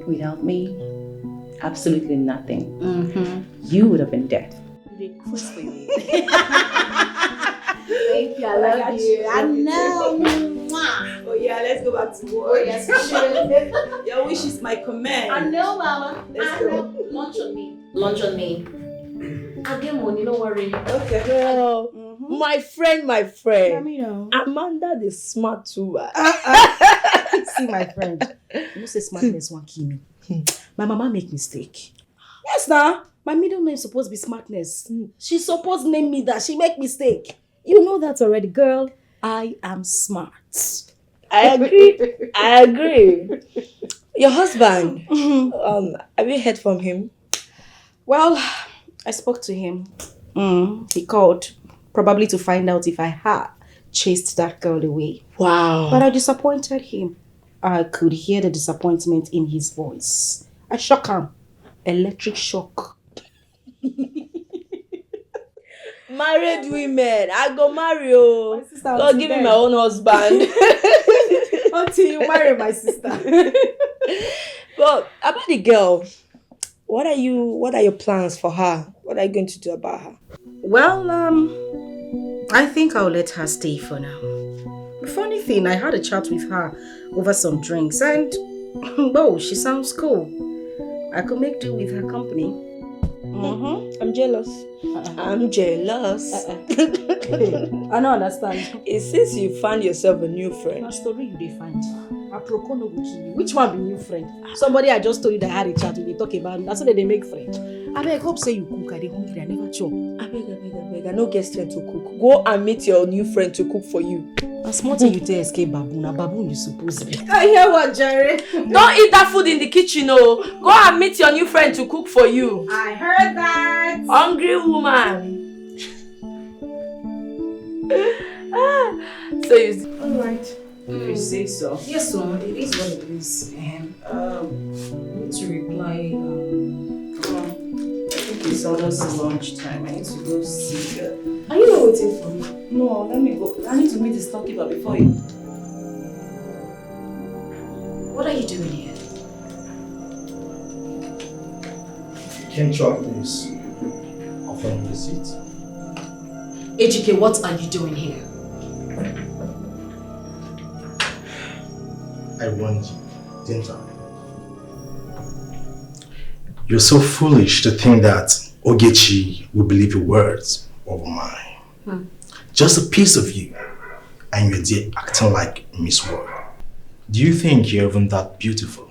Without me, absolutely nothing. You would have been dead. Thank you, I love you. I know. Oh yeah, let's go back to work. Oh yes, we should. Your wish is my command. I know, Mama. Let's go. Lunch on me. Lunch on me. I'll get money, don't worry. Okay. Girl, my friend. Let me know. Amanda the smart woman. See, my friend. You say smartness won't kill me. My mama make mistake. Yes, now. My middle name supposed to be smartness. She supposed to name me that. She make mistake. You know that already, girl. I am smart. I agree. Your husband, have you heard from him? Well, I spoke to him. He called, probably to find out if I had chased that girl away. Wow. But I disappointed him. I could hear the disappointment in his voice. I shocked him. Electric shock. Married women, I go marry you. God give me my own husband. Until you marry my sister. But about the girl, what are your plans for her? What are you going to do about her? Well, I think I'll let her stay for now. The funny thing, I had a chat with her over some drinks and, whoa, she sounds cool. I could make do with her company. I'm jealous. I'm jealous. I don't understand. It's since you found yourself a new friend. What story you dey find? Which one be new friend? Somebody I just told you that I had a chat with, they talk about, that's why they make friends. I beg, hope say you cook, I dey hungry, I never chop. I beg, I no get strength to cook. Go and meet your new friend to cook for you. A small thing you tell escape baboon, a baboon you supposed to be. I hear what, Jerry? Don't eat that food in the kitchen, oh. Go and meet your new friend to cook for you. I heard that. Hungry woman. So you... Alright. If you say so. Yes, so it is what it is. I need to reply. I think it's almost lunchtime. I need to go see her. Are you not waiting for me? No, let me go. I need to meet the storekeeper before you. What are you doing here? Came to our place. Offering the seat. Ejike, what are you doing here? I warned you, didn't I? You're so foolish to think that Ogechi will believe your words over mine. Just a piece of you, and you're there acting like Miss World. Do you think you're even that beautiful?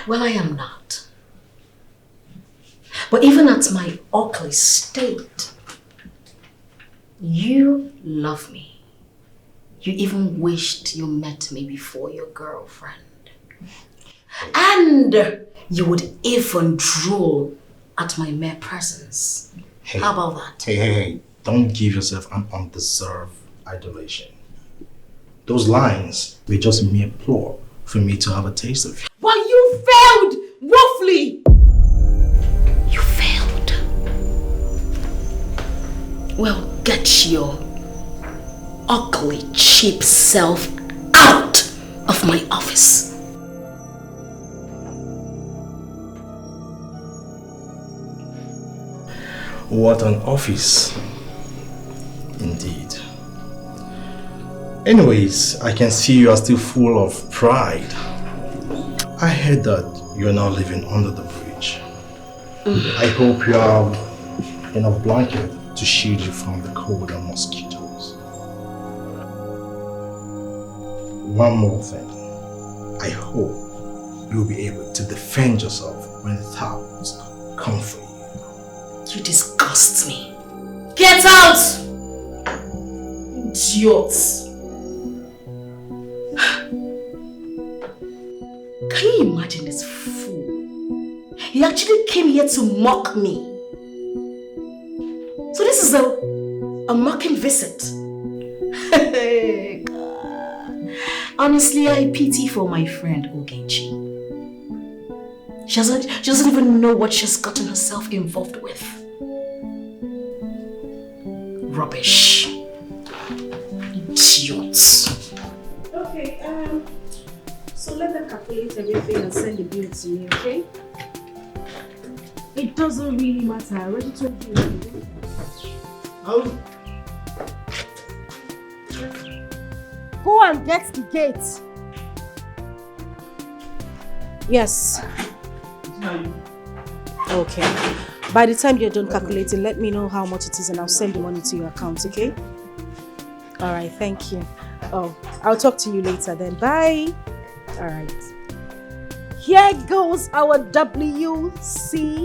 Well, I am not. But even at my ugly state, you love me. You even wished you met me before your girlfriend. And you would even drool at my mere presence. Hey, how about that? Hey, don't give yourself an undeserved adulation. Those lines were just mere ploy for me to have a taste of you. But you failed woefully. You failed. Well, get your ugly, cheap self out of my office. What an office, indeed. Anyways, I can see you are still full of pride. I heard that you're now living under the bridge. I hope you have enough blanket to shield you from the cold and mosquitoes. One more thing. I hope you'll be able to defend yourself when the thoughts come for you. You disgust me. Get out! Idiots! Can you imagine this fool? He actually came here to mock me. So this is a mocking visit. God. Honestly, I pity for my friend Ogechi. She doesn't even know what she's gotten herself involved with. Rubbish. Idiots. Okay, so let them calculate everything and send the bill to me, okay? It doesn't really matter. I already told you. Go and get the gate. Yes. Okay. By the time you're done calculating, let me know how much it is and I'll send the money to your account, okay? Alright, thank you. Oh, I'll talk to you later then. Bye. Alright. Here goes our WCT.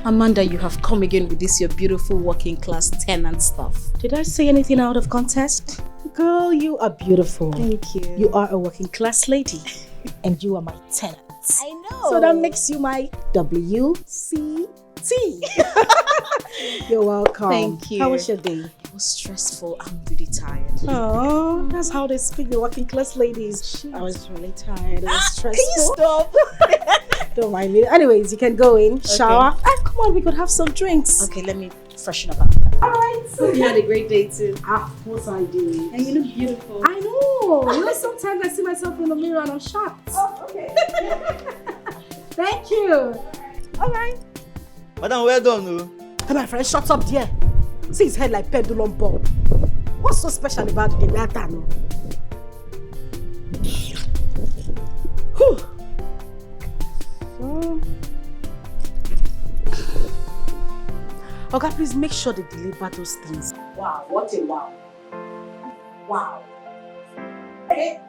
Amanda, you have come again with this your beautiful working class tenant stuff. Did I say anything out of context? Girl, you are beautiful. Thank you. You are a working class lady. And you are my tenant. I know. So that makes you my WCT. You're welcome. Thank you. How was your day? It was stressful. I'm really tired. Oh, that's how they speak, the working class ladies. I was really tired. It was stressful. Can you stop? Don't mind me. Anyways, you can go in, shower. Okay. Come on, we could have some drinks. Okay, let me freshen up after that. Alright. Hope you had a great day too. Of course I did. And you look beautiful. I know. You know, sometimes I see myself in the mirror and I'm shocked. Oh, okay. Thank you. Alright. Madam, well done. Hey, my friend, shut up there. See his head like pendulum ball. What's so special about the matter? Whew. Okay, please make sure they deliver those things. Wow, what a wow. Wow. Hey,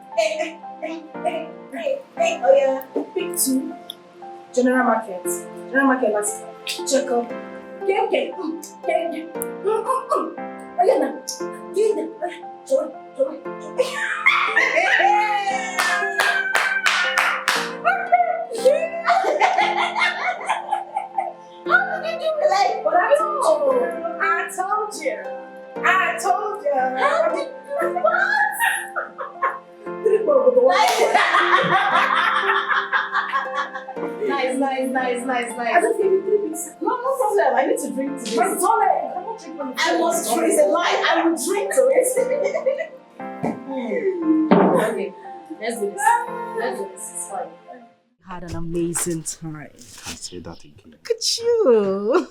oh yeah. Pick 2. General Market. General Market, let's check up. Okay. Oh yeah, now. Joy. How did you do it like? But I told you. How did you what? Nice. I just gave you 3 weeks. No problem. I need to drink to this. But it's all right. I cannot drink on the I must drink. It's a lie. I will drink to it. Okay. Let's do this. It's fine. Had an amazing time. Can't say that again. Look at you.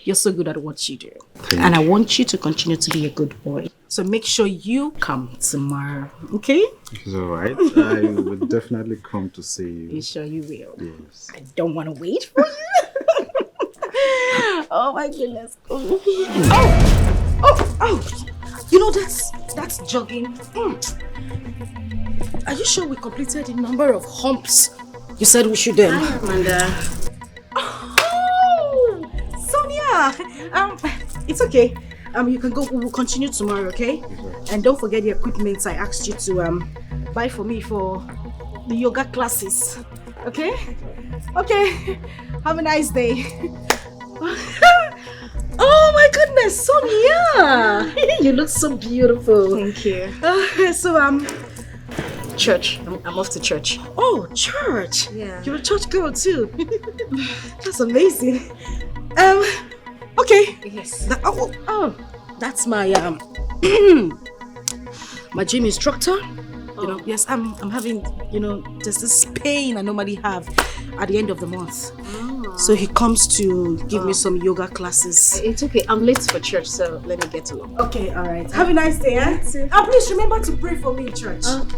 You're so good at what you do. And I want you to continue to be a good boy. So make sure you come tomorrow, okay? It's alright. I will definitely come to see you. You sure you will? Yes. I don't want to wait for you. Oh my goodness. Oh. You know, that's jogging. Are you sure we completed the number of humps you said we should do? Hi, Amanda. Oh, Sonia. It's okay. You can go. We will continue tomorrow, okay? And don't forget the equipment I asked you to buy for me for the yoga classes. Okay? Okay. Have a nice day. Oh my goodness, Sonia! You look so beautiful. Thank you. Church. I'm off to church. Oh, church. Yeah. You're a church girl too. That's amazing. Okay. Yes. That's my my gym instructor. You know, yes, I'm having, there's this pain I normally have at the end of the month. So he comes to give me some yoga classes. It's okay. I'm late for church, so let me get along. Okay, all right. Have a nice day, eh? Please remember to pray for me in church. Okay.